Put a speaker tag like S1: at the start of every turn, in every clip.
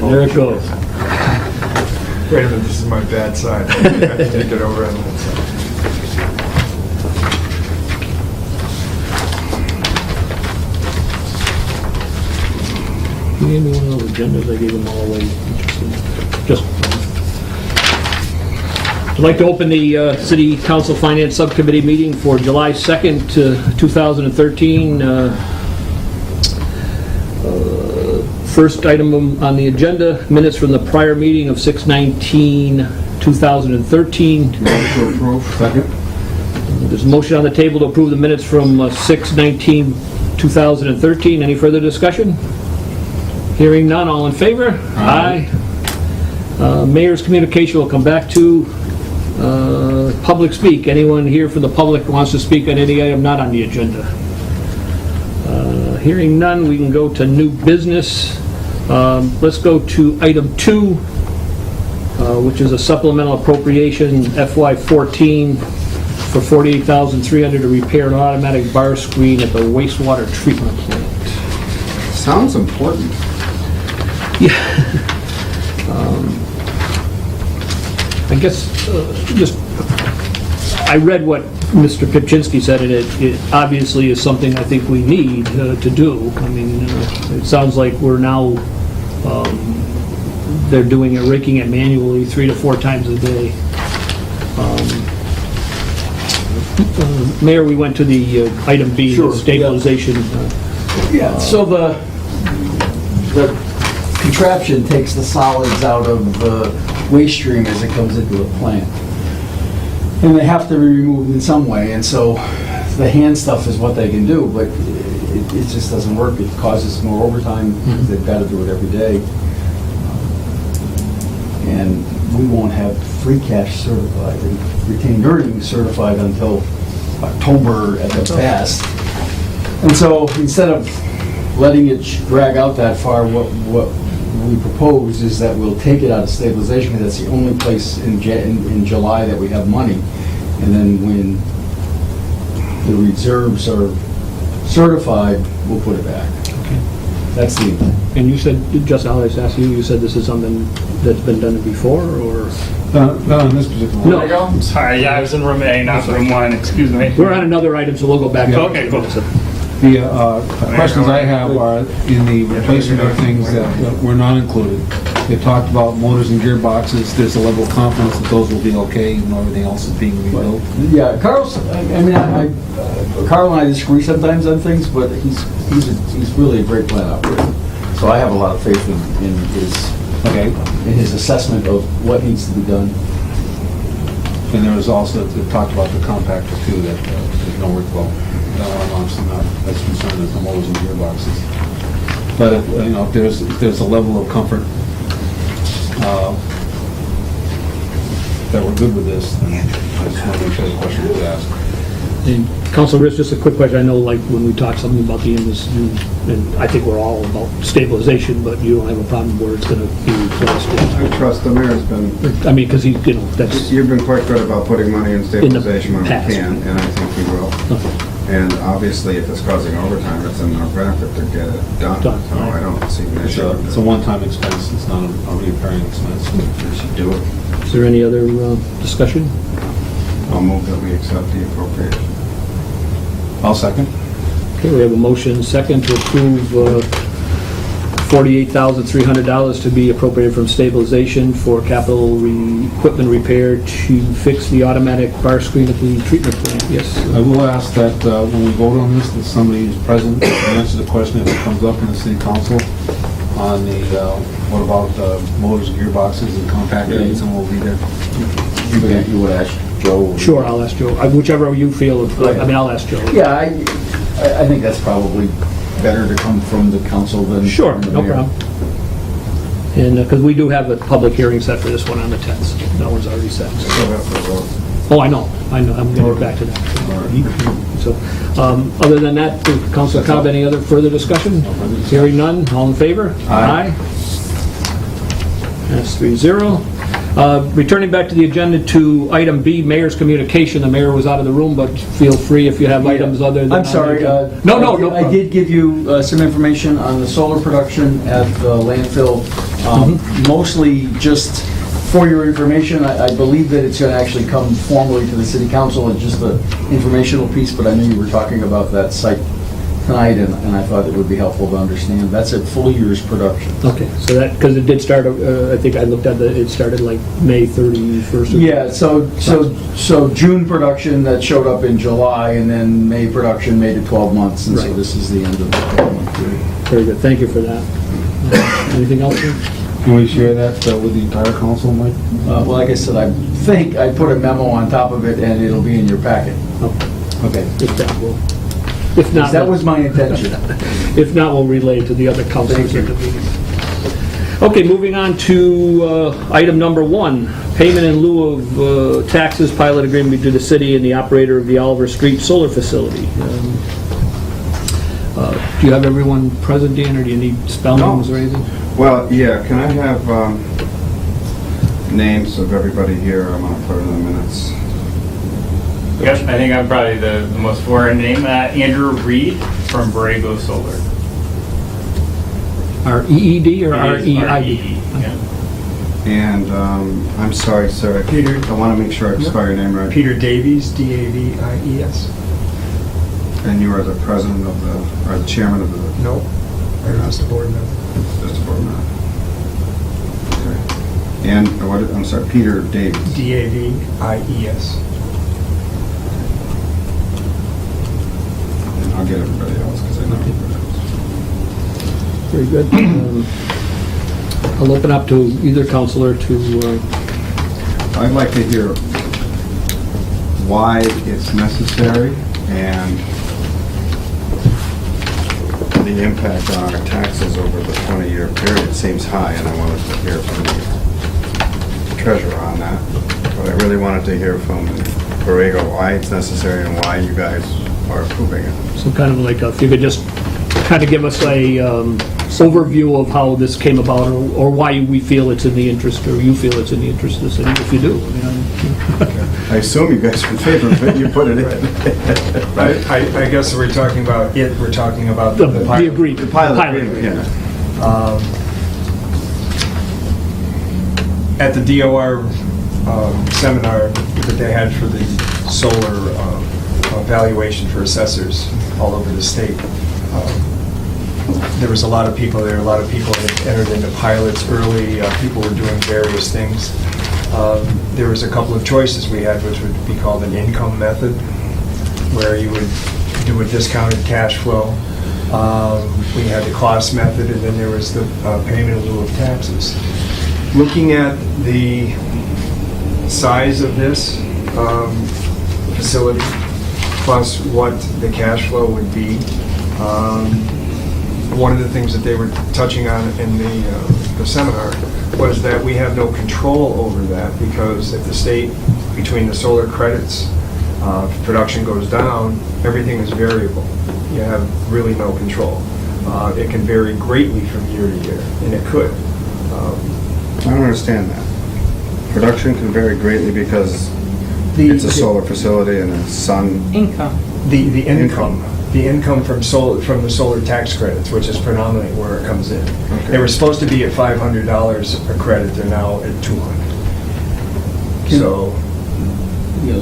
S1: There it goes.
S2: Wait a minute, this is my bad side. I have to take it over on that side.
S1: You gave me one of those agendas, I gave them all away. Just I'd like to open the City Council Finance Subcommittee meeting for July 2nd, 2013. First item on the agenda, minutes from the prior meeting of 6/19/2013.
S2: To approve. Second.
S1: There's a motion on the table to approve the minutes from 6/19/2013. Any further discussion? Hearing none, all in favor? Aye. Mayor's communication will come back to public speak. Anyone here from the public wants to speak on any item not on the agenda? Hearing none, we can go to new business. Let's go to item 2, which is a supplemental appropriation FY14 for $48,300 to repair an automatic bar screen at the wastewater treatment plant.
S3: Sounds important.
S1: Yeah. I guess I read what Mr. Pipchinsky said, and it obviously is something I think we need to do. I mean, it sounds like we're now, they're doing it, raking it manually 3 to 4 times a day. Mayor, we went to the item B,
S4: Sure,
S1: stabilization.
S4: Yeah, so the contraption takes the solids out of the waste stream as it comes into the plant. And they have to be removed in some way, and so the hand stuff is what they can do, but it just doesn't work. It causes more overtime because they've got to do it every day. And we won't have free cash certified and retained earnings certified until October at the best. And so instead of letting it drag out that far, what we propose is that we'll take it out of stabilization, because that's the only place in July that we have money. And then when the reserves are certified, we'll put it back.
S1: Okay.
S4: That's the intent.
S1: And you said, Justin, I'll just ask you, you said this is something that's been done before, or?
S5: Not on this particular one.
S1: No.
S6: I'm sorry, yeah, I was in room A, not room 1, excuse me.
S1: We're on another item, so we'll go back.
S6: Okay, cool.
S5: The questions I have are in the replacement of things that were not included. They talked about motors and gearboxes. There's a level of confidence that those will be okay, even though everything else is being rebuilt.
S4: Yeah, Carl and I disagree sometimes on things, but he's really a great plant operator. So I have a lot of faith in his assessment of what needs to be done.
S5: And there was also, it talked about the compactor too, that there's no work well. I'm honestly not as concerned as the motors and gearboxes. But if there's a level of comfort that we're good with this, then I just want to make sure the question was asked.
S1: And Councilor Rist, just a quick question. I know, like, when we talked something about the industry, and I think we're all about stabilization, but you don't have a problem where it's going to be replaced.
S3: I trust the mayor's been,
S1: I mean, because that's
S3: you've been quite good about putting money in stabilization when we
S1: past.
S3: can, and I think we will.
S1: okay.
S3: And obviously, if it's causing overtime, it's in our benefit to get it done.
S1: Done,
S3: So
S1: right.
S3: I don't see an
S5: It's
S3: issue.
S5: a one-time expense. It's not a recurring expense.
S3: We should do it.
S1: Is there any other discussion?
S3: I'll move that we accept the appropriation.
S5: I'll second.
S1: Okay, we have a motion second to approve $48,300 to be appropriated from stabilization for capital equipment repair to fix the automatic bar screen at the treatment plant. Yes.
S5: I will ask that when we vote on this, that somebody who's present answer the question if it comes up in the city council on the, what about motors, gearboxes, and compactors, someone will be there.
S4: You would ask Joe?
S1: Sure, I'll ask Joe. Whichever you feel. I mean, I'll ask Joe.
S4: Yeah, I think that's probably better to come from the council than
S1: Sure,
S4: from the
S1: no
S4: mayor.
S1: problem. And because we do have a public hearing set for this one on the 10th. That one's already set. So.
S3: So that's the vote.
S1: Oh, I know. I'm going to get back to that. So, other than that, Councilor Cobb, any other further discussion? Hearing none, all in favor?
S5: Aye.
S1: That's 3-0. Returning back to the agenda to item B, Mayor's communication. The mayor was out of the room, but feel free if you have items other than...
S4: I'm sorry.
S1: No
S4: I did give you some information on the solar production at the landfill. Mostly just for your information, I believe that it's going to actually come formally to the city council as just an informational piece, but I knew you were talking about that site tonight, and I thought it would be helpful to understand. That's at full year's production.
S1: Okay, so that, because it did start, I think I looked at it started like May 31st.
S4: Yeah, so June production that showed up in July, and then May production made it 12 months, and so
S1: Right.
S4: this is the end of the 12-month period.
S1: Very good, thank you for that. Anything else, sir?
S5: Can we share that with the entire council, Mike?
S4: Well, like I said, I think I put a memo on top of it, and it'll be in your packet. Okay.
S1: If that will, if not,
S4: That was my intention.
S1: if not, we'll relay to the other councilors at the meeting. Okay, moving on to item number 1, payment in lieu of taxes pilot agreement between the city and the operator of the Oliver Street Solar Facility. Do you have everyone present, Dan, or do you need spellings or anything?
S3: Well, yeah, can I have names of everybody here? I'm gonna put it in the minutes.
S6: Yes, I think I'm probably the most foreign name. Andrew Reed from Borrego Solar.
S1: R-E-E-D or R-E-I-D?
S6: R-E-E, yeah.
S3: And I'm sorry, sir.
S2: Peter.
S3: I want to make sure I spell your name right.
S2: Peter Davies, D-A-V-I-E-S.
S3: And you are the president of the, or the chairman of the,
S2: No, I'm just a board member.
S3: just a board member. Okay. And what? I'm sorry, Peter Davies.
S2: D-A-V-I-E-S.
S3: And I'll get everybody else because I know everybody else.
S1: Very good. I'll open up to either counselor to,
S3: I'd like to hear why it's necessary and the impact on our taxes over the 20-year period seems high, and I wanted to hear from the treasurer on that. But I really wanted to hear from Borrego why it's necessary and why you guys are approving it.
S1: some kind of like, if you could just kind of give us a overview of how this came about, or why we feel it's in the interest, or you feel it's in the interest of the city, if you do. I mean,
S3: I assume you guys are in favor of it, you put it in.
S2: I guess we're talking about we're talking about
S1: The
S2: pilot.
S1: agreement.
S3: The pilot agreement, yeah.
S2: At the DOR seminar that they had for the solar valuation for assessors all over the state, there was a lot of people there. A lot of people had entered into pilots early. People were doing various things. There was a couple of choices we had, which would be called an income method, where you would do a discounted cash flow. We had the cost method, and then there was the payment in lieu of taxes. Looking at the size of this facility, plus what the cash flow would be, one of the things that they were touching on in the seminar was that we have no control over that, because if the state, between the solar credits, if production goes down, everything is variable. You have really no control. It can vary greatly from year to year, and it could.
S3: I don't understand that. Production can vary greatly because it's a solar facility and it's sun.
S2: The income. The income from the solar tax credits, which is predominantly where it comes in.
S3: Okay.
S2: They were supposed to be at $500 a credit, they're now at $200. So,
S4: Yeah,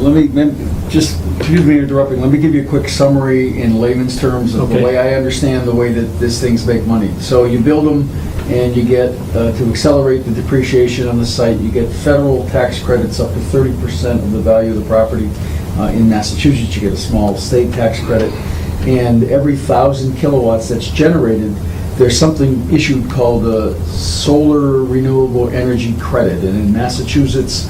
S4: just, excuse me interrupting, let me give you a quick summary in layman's terms of the
S1: Okay.
S4: way I understand the way that these things make money. So you build them, and you get, to accelerate the depreciation on the site, you get federal tax credits up to 30% of the value of the property. In Massachusetts, you get a small state tax credit. And every 1,000 kilowatts that's generated, there's something issued called a solar renewable energy credit. And in Massachusetts,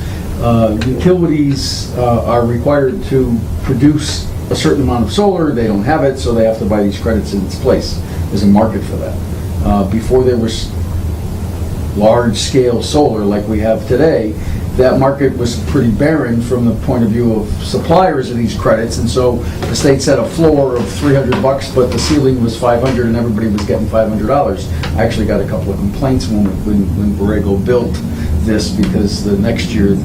S4: utilities are required to produce a certain amount of solar. They don't have it, so they have to buy these credits in its place. There's a market for that. Before there was large-scale solar like we have today, that market was pretty barren from the point of view of suppliers of these credits, and so the state set a floor of $300, but the ceiling was $500, and everybody was getting $500. I actually got a couple of complaints when Borrego built this, because the next year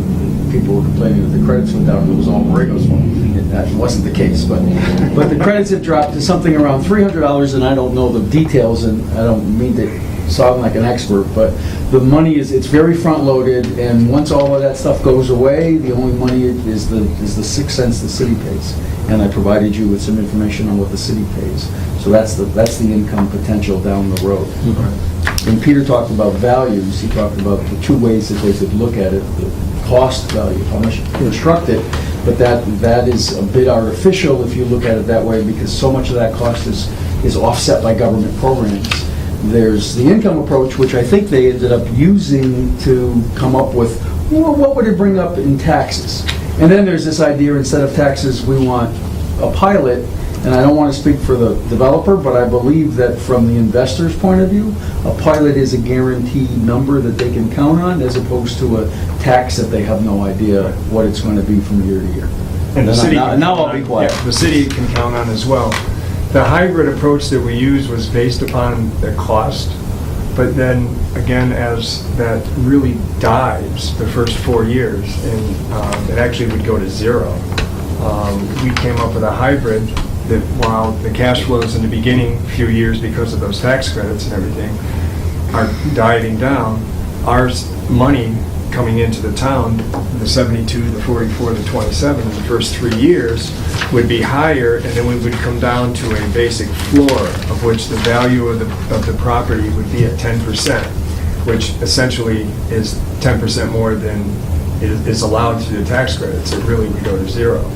S4: people were complaining that the credits went down, and it was all Borrego's fault. That wasn't the case, but the credits have dropped to something around $300, and I don't know the details, and I don't mean to sound like an expert, but the money it's very front-loaded, and once all of that stuff goes away, the only money is the 6 cents the city pays. And I provided you with some information on what the city pays. So that's the income potential down the road. When Peter talked about values, he talked about the two ways that they could look at it: the cost value, how much you construct it, but that is a bit artificial if you look at it that way, because so much of that cost is offset by government programs. There's the income approach, which I think they ended up using to come up with, well, what would it bring up in taxes? And then there's this idea, instead of taxes, we want a pilot. And I don't want to speak for the developer, but I believe that from the investor's point of view, a pilot is a guaranteed number that they can count on, as opposed to a tax that they have no idea what it's going to be from year to year.
S2: And the city can
S4: Now
S2: count
S4: I'll be
S2: on-
S4: quiet.
S2: yeah, the city can count on as well. The hybrid approach that we used was based upon the cost, but then again, as that really dives the first 4 years, and it actually would go to zero, we came up with a hybrid that, while the cash flows in the beginning few years, because of those tax credits and everything, are diving down, our money coming into the town, the 72, the 44, the 27, in the first 3 years would be higher, and then we would come down to a basic floor, of which the value of the property would be at 10%, which essentially is 10% more than is allowed through the tax credits. It really would go to zero.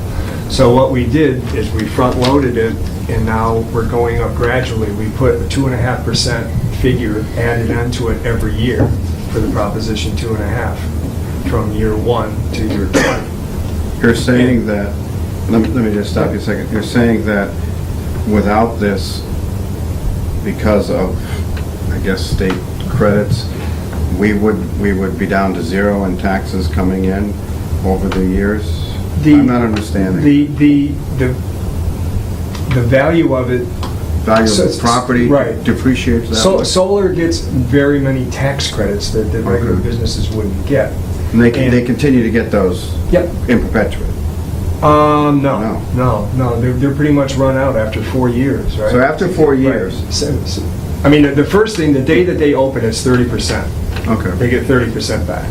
S2: So what we did is we front-loaded it, and now we're going up gradually. We put a 2.5% figure added onto it every year for the proposition 2.5, from year 1 to year 20.
S3: You're saying that, let me just stop you a second. You're saying that without this, because of, I guess, state credits, we would be down to zero in taxes coming in over the years? I'm not understanding.
S2: The value of it.
S3: Value of the property
S2: Right.
S3: depreciates that
S2: So
S3: way?
S2: solar gets very many tax credits that the regular
S3: Okay.
S2: businesses wouldn't get.
S3: And they continue to get those
S2: Yep.
S3: in perpetuity?
S2: No. They're pretty much run out after 4 years, right?
S3: So after 4 years?
S2: Right. I mean, the first thing, the day that they open, it's 30%. They
S3: Okay.
S2: get 30% back.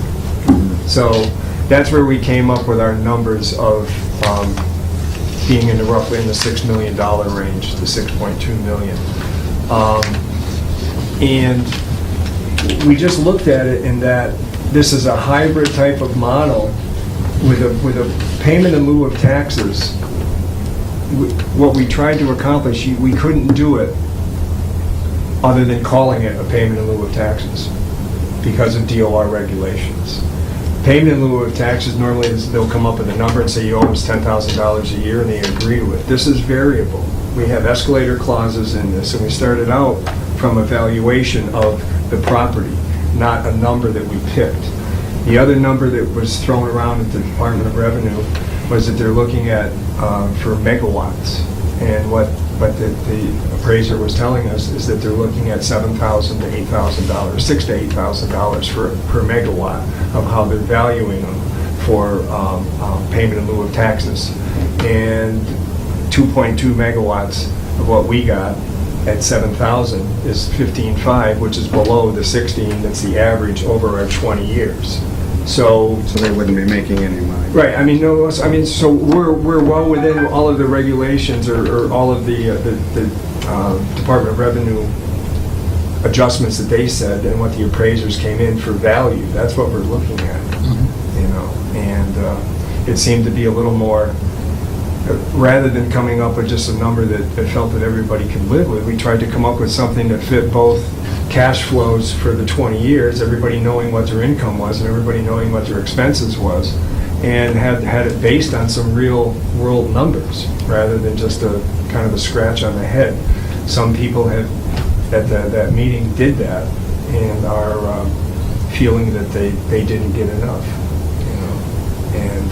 S2: So that's where we came up with our numbers of being in roughly in the $6 million range to 6.2 million. And we just looked at it in that this is a hybrid type of model with a payment in lieu of taxes. What we tried to accomplish, we couldn't do it other than calling it a payment in lieu of taxes because of DOR regulations. Payment in lieu of taxes, normally they'll come up with a number and say you owe us $10,000 a year, and they agree to it. This is variable. We have escalator clauses in this, and we started out from a valuation of the property, not a number that we picked. The other number that was thrown around at the Department of Revenue was that they're looking at for megawatts. And what the appraiser was telling us is that they're looking at $7,000 to $8,000, $6,000 to $8,000 per megawatt of how they're valuing them for payment in lieu of taxes. And 2.2 megawatts of what we got at 7,000 is 15.5, which is below the 16 that's the average over our 20 years. So
S3: they wouldn't be making any money?
S2: right, so we're well within all of the regulations or all of the Department of Revenue adjustments that they said and what the appraisers came in for value. That's what we're looking at, and it seemed to be a little more, rather than coming up with just a number that felt that everybody could live with, we tried to come up with something that fit both cash flows for the 20 years, everybody knowing what their income was and everybody knowing what their expenses was, and had it based on some real world numbers rather than just a kind of a scratch on the head. Some people have at that meeting did that and are feeling that they didn't get enough, and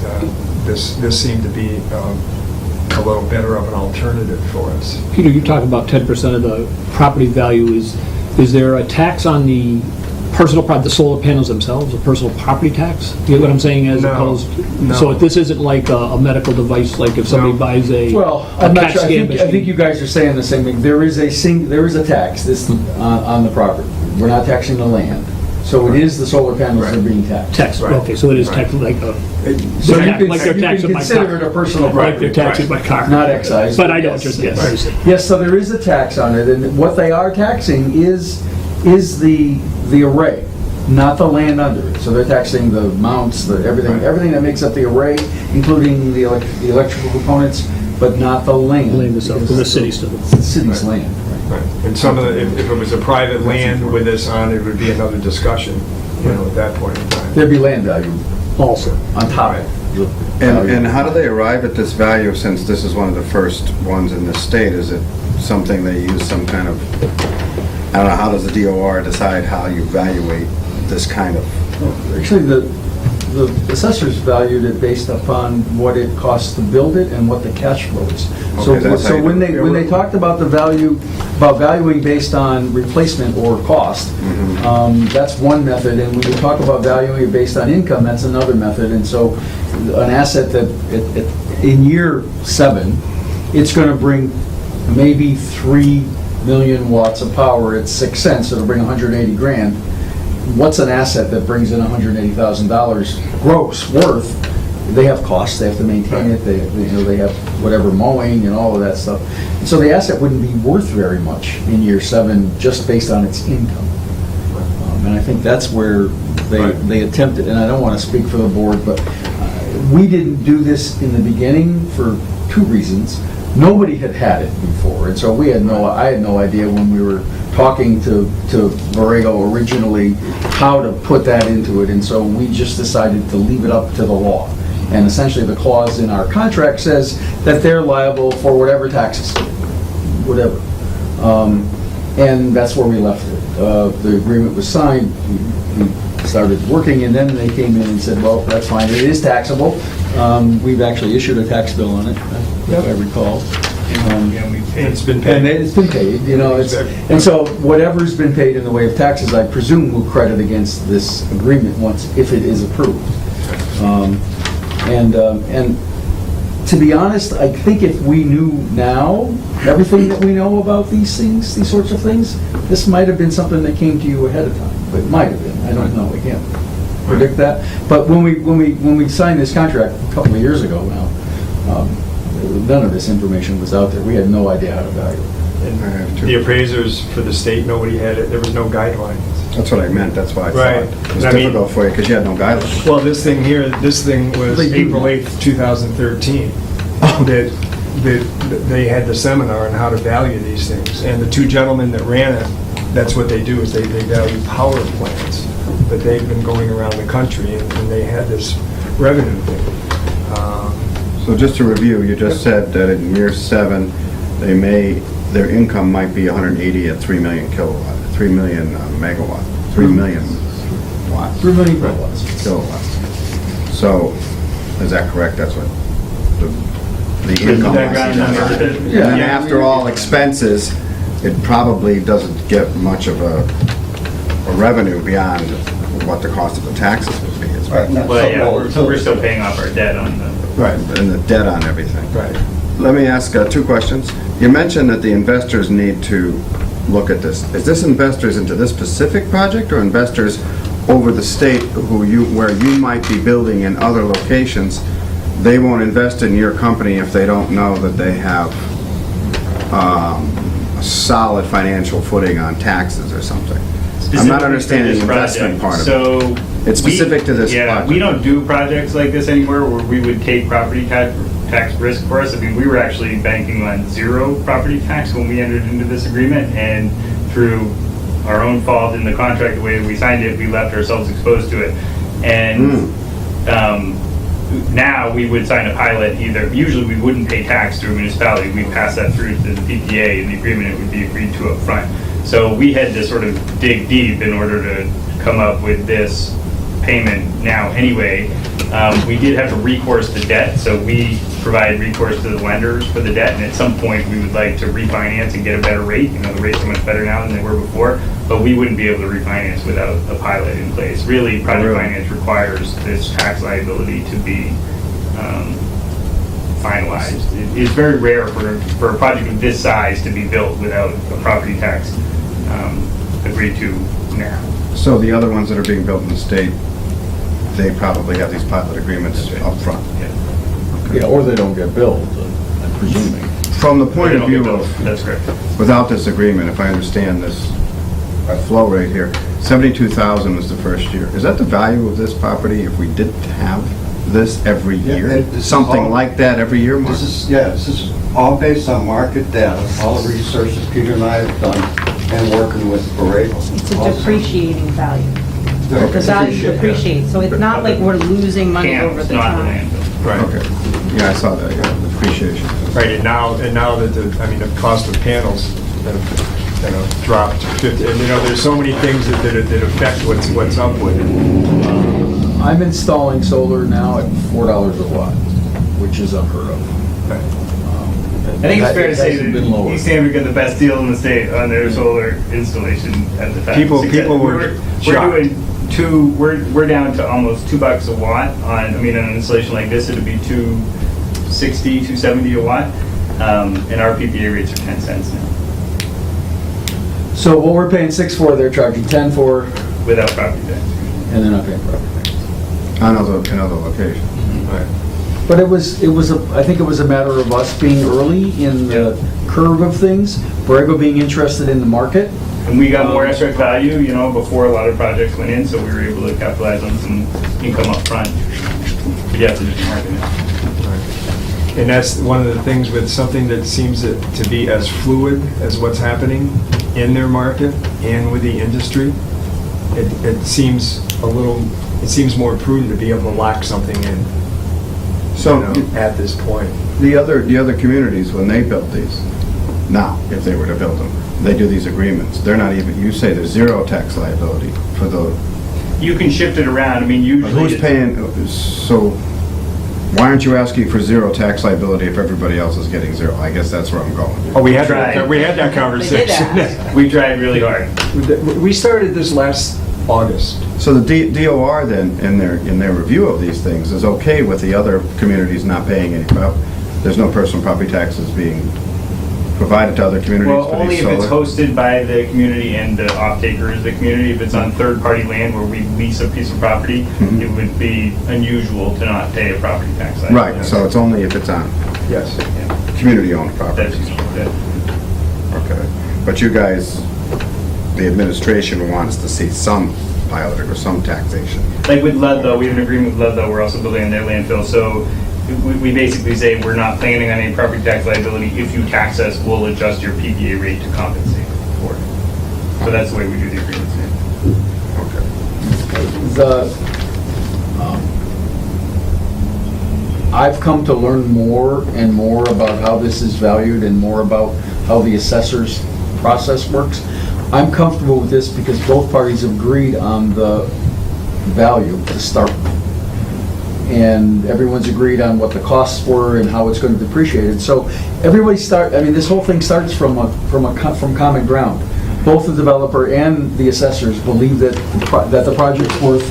S2: this seemed to be a little better of an alternative for us.
S1: Peter, you talk about 10% of the property value. Is there a tax on the the solar panels themselves, a personal property tax? You know what I'm saying? As
S2: No,
S1: opposed,
S2: no.
S1: so this isn't like a medical device, like if somebody
S2: No.
S1: buys a
S4: Well, I'm not
S1: CAT
S4: sure.
S1: scan
S4: I think
S1: machine.
S4: you guys are saying the same thing. There is a tax on the property. We're not taxing the land. So it is the solar panels that are being taxed.
S1: Tax,
S2: Right.
S1: okay, so it is
S2: Right.
S1: taxed like a,
S4: So
S1: Like
S4: you could,
S1: like they're
S4: you could
S1: taxing my
S4: consider
S1: car.
S4: it a personal
S1: like
S4: property.
S1: they're taxing my car.
S4: Not excise.
S1: But I don't,
S4: Yes,
S1: just,
S4: yes.
S1: yes.
S4: Yes, so there is a tax on it, and what they are taxing is the array, not the land under it. So they're taxing the mounts, everything that makes up the array, including the electrical components, but not the land.
S1: Land itself, because the city still.
S4: It's the city's land.
S2: Right. And some of the, if it was a private land with this on, it would be another discussion, at that point in time.
S4: There'd be land value
S1: Also.
S4: on top of it.
S3: And how do they arrive at this value, since this is one of the first ones in the state? Is it something they use some kind of, I don't know, how does the DOR decide how you evaluate this kind of?
S4: Actually, the assessors valued it based upon what it costs to build it and what the cash flow is.
S3: Okay, that's how
S4: So
S3: you
S4: when
S3: do it.
S4: they talked about the value, about valuing based on replacement or cost, that's one method, and when you talk about valuing it based on income, that's another method. And so an asset that, in year 7, it's gonna bring maybe 3 million watts of power at 6 cents, it'll bring 180 grand. What's an asset that brings in $180,000 gross worth? They have costs, they have to maintain it, they have whatever mowing and all of that stuff. And so the asset wouldn't be worth very much in year 7 just based on its income. And I think that's where they attempted, and I don't want to speak for the board, but we didn't do this in the beginning for 2 reasons. Nobody had had it before, and so I had no idea when we were talking to Borrego originally how to put that into it, and so we just decided to leave it up to the law. And essentially the clause in our contract says that they're liable for whatever taxes, whatever. And that's where we left it. The agreement was signed, we started working, and then they came in and said, well, that's fine, it is taxable. We've actually issued a tax bill on it, if I recall.
S2: And it's been
S4: And
S2: paid.
S4: it's been paid, and so whatever's been paid in the way of taxes, I presume will credit against this agreement if it is approved. And to be honest, I think if we knew now everything that we know about these things, these sorts of things, this might have been something that came to you ahead of time. It might have been, I don't know, I can't predict that. But when we signed this contract a couple of years ago now, none of this information was out there. We had no idea how to value it.
S2: And the appraisers for the state, nobody had it, there was no guidelines.
S3: That's what I meant, that's why I
S2: Right.
S3: thought it was
S2: I mean-
S3: difficult for you, because you had no guidelines.
S2: Well, this thing was
S4: They do.
S2: April 8th, 2013, that they had the seminar on how to value these things. And the 2 gentlemen that ran it, that's what they do, is they value power plants. But they've been going around the country, and they had this revenue thing.
S3: So just to review, you just said that in year 7, their income might be 180 at 3 million kilowatt, 3 million megawatt, 3 million watts.
S4: 3 million kilowatts.
S3: Kilowatts. So, is that correct? That's what the income
S6: That
S3: was.
S6: round number.
S3: And after all expenses, it probably doesn't get much of a revenue beyond what the cost of the taxes would be. It's
S6: Well, yeah, we're still paying off our debt on the.
S2: Right,
S3: and the debt on everything.
S2: right.
S3: Let me ask 2 questions. You mentioned that the investors need to look at this. Is this investors into this specific project, or investors over the state where you might be building in other locations? They won't invest in your company if they don't know that they have a solid financial footing on taxes or something. I'm not understanding the investment part of it.
S6: So.
S3: It's specific to this
S6: Yeah,
S3: project.
S6: we don't do projects like this anymore where we would take property tax risk for us. I mean, we were actually banking on 0 property tax when we entered into this agreement, and through our own fault in the contract, the way we signed it, we left ourselves exposed to it. And now we would sign a pilot usually we wouldn't pay tax through a municipality. We pass that through to the PPA, and the agreement it would be agreed to up front. So we had to sort of dig deep in order to come up with this payment now anyway. We did have to recourse the debt, so we provide recourse to the lenders for the debt, and at some point we would like to refinance and get a better rate. The rates are much better now than they were before, but we wouldn't be able to refinance without a pilot in place. Really, project finance requires this tax liability to be finalized. It's very rare for a project of this size to be built without a property tax agreed to now.
S3: So the other ones that are being built in the state, they probably have these pilot agreements up front.
S4: Yeah, or they don't get billed, I'm presuming.
S3: From the point of view of,
S6: That's correct.
S3: without this agreement, if I understand this flow rate here, 72,000 was the first year. Is that the value of this property if we didn't have this every
S7: Yeah,
S3: year?
S7: this is
S3: Something
S7: all-
S3: like that every year, Mark?
S7: This is all based on market data, all the research that Peter and I have done, and working with Borrego.
S8: It's a depreciating value.
S7: The
S8: The value depreciates, so it's not like we're losing money over
S6: Camps,
S8: the
S6: not the
S8: time.
S6: landfill.
S2: Right.
S3: Okay. Yeah, I saw that, yeah, the depreciation.
S2: Right, and now that the cost of panels have, dropped to 50, and, there's so many things that affect what's up with it.
S4: I'm installing solar now at $4 a watt, which is unheard of.
S6: I think it's fair to say
S4: Hasn't been lower.
S6: that Easthampton got the best deal in the state on their solar installation at the time.
S2: People were
S6: We're
S2: shocked.
S6: doing we're down to almost $2 a watt on, on an installation like this, it'd be $2.60, $2.70 a watt. And our PPA rates are 10 cents now,
S4: So what we're paying 6 for, they're charging 10 for,
S6: without property tax.
S4: and they're not paying property tax.
S3: In other locations.
S2: Right.
S4: But I think it was a matter of us being early in the curve of things, Borrego being interested in the market.
S6: And we got more asset value, before a lot of projects went in, so we were able to capitalize on some income up front. But you have to just market it.
S2: And that's one of the things with something that seems to be as fluid as what's happening in their market and with the industry. It seems more prudent to be able to lock something in,
S3: So
S2: at this point.
S3: the other communities, when they build these, now, if they were to build them, they do these agreements. They're not even, you say there's zero tax liability for the,
S6: You can shift it around, usually.
S3: who's paying, so why aren't you asking for zero tax liability if everybody else is getting zero? I guess that's where I'm going.
S2: Oh, we had
S6: Tried.
S2: that conversation.
S6: We tried really hard.
S2: We started this last August.
S3: So the DOR then, in their review of these things, is okay with the other communities not paying any, there's no personal property taxes being provided to other communities
S6: Well,
S3: for
S6: only
S3: these
S6: if it's
S3: solar?
S6: hosted by the community and the off-taker is the community. If it's on third-party land where we lease a piece of property, it would be unusual to not pay a property tax.
S3: Right, so it's only if it's on
S2: Yes.
S3: community-owned property.
S6: That's that.
S3: Okay. But you guys, the administration wants to see some piloting or some taxation.
S6: Like with Ludlow, we have an agreement with Ludlow, we're also building on their landfill, so we basically say we're not planning on any property tax liability. If you tax us, we'll adjust your PPA rate to compensate for it. So that's the way we do the agreements now.
S3: Okay.
S4: I've come to learn more and more about how this is valued and more about how the assessor's process works. I'm comfortable with this because both parties agreed on the value to start with. And everyone's agreed on what the costs were and how it's going to depreciate it. So this whole thing starts from common ground. Both the developer and the assessors believe that the project's worth,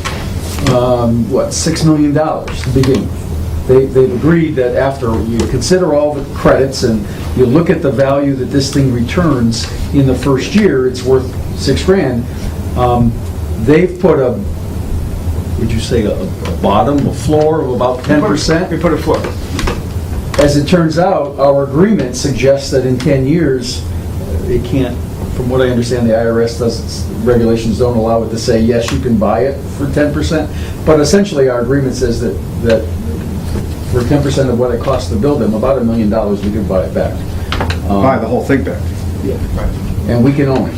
S4: $6 million to begin with. They've agreed that after you consider all the credits and you look at the value that this thing returns in the first year, it's worth $6,000. They've put would you say a bottom, a floor of about 10%?
S2: We put a floor.
S4: As it turns out, our agreement suggests that in 10 years, it can't, from what I understand, the IRS regulations don't allow it to say, yes, you can buy it for 10%. But essentially, our agreement says that for 10% of what it costs to build them, about $1 million, we could buy it back.
S3: Buy the whole thing back.
S4: Yeah. And we can own it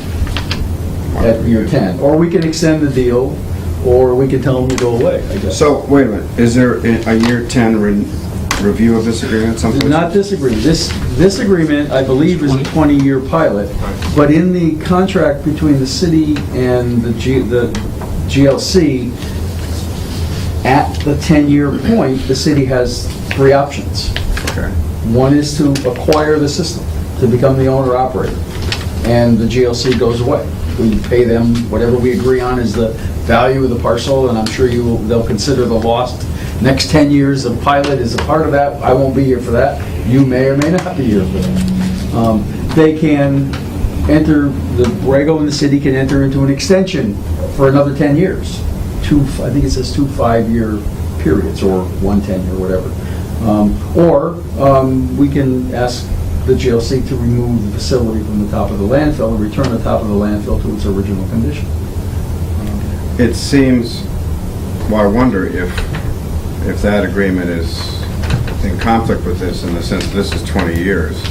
S4: at year 10. Or we can extend the deal, or we can tell them to go away, I guess.
S3: So, wait a minute, is there a year 10 review of this agreement someplace?
S4: Not this agreement. This agreement, I believe, is a 20-year pilot, but in the contract between the city and the GLC, at the 10-year point, the city has 3 options.
S3: Okay.
S4: One is to acquire the system, to become the owner-operator, and the GLC goes away. We pay them whatever we agree on is the value of the parcel, and I'm sure they'll consider the lost next 10 years of pilot is a part of that. I won't be here for that. You may or may not be here for that. They can Borrego and the city can enter into an extension for another 10 years. I think it says 2 5-year periods, or 1 10-year, whatever. Or we can ask the GLC to remove the facility from the top of the landfill and return the top of the landfill to its original condition.
S3: It seems, well, I wonder if that agreement is in conflict with this, in the sense this is 20 years,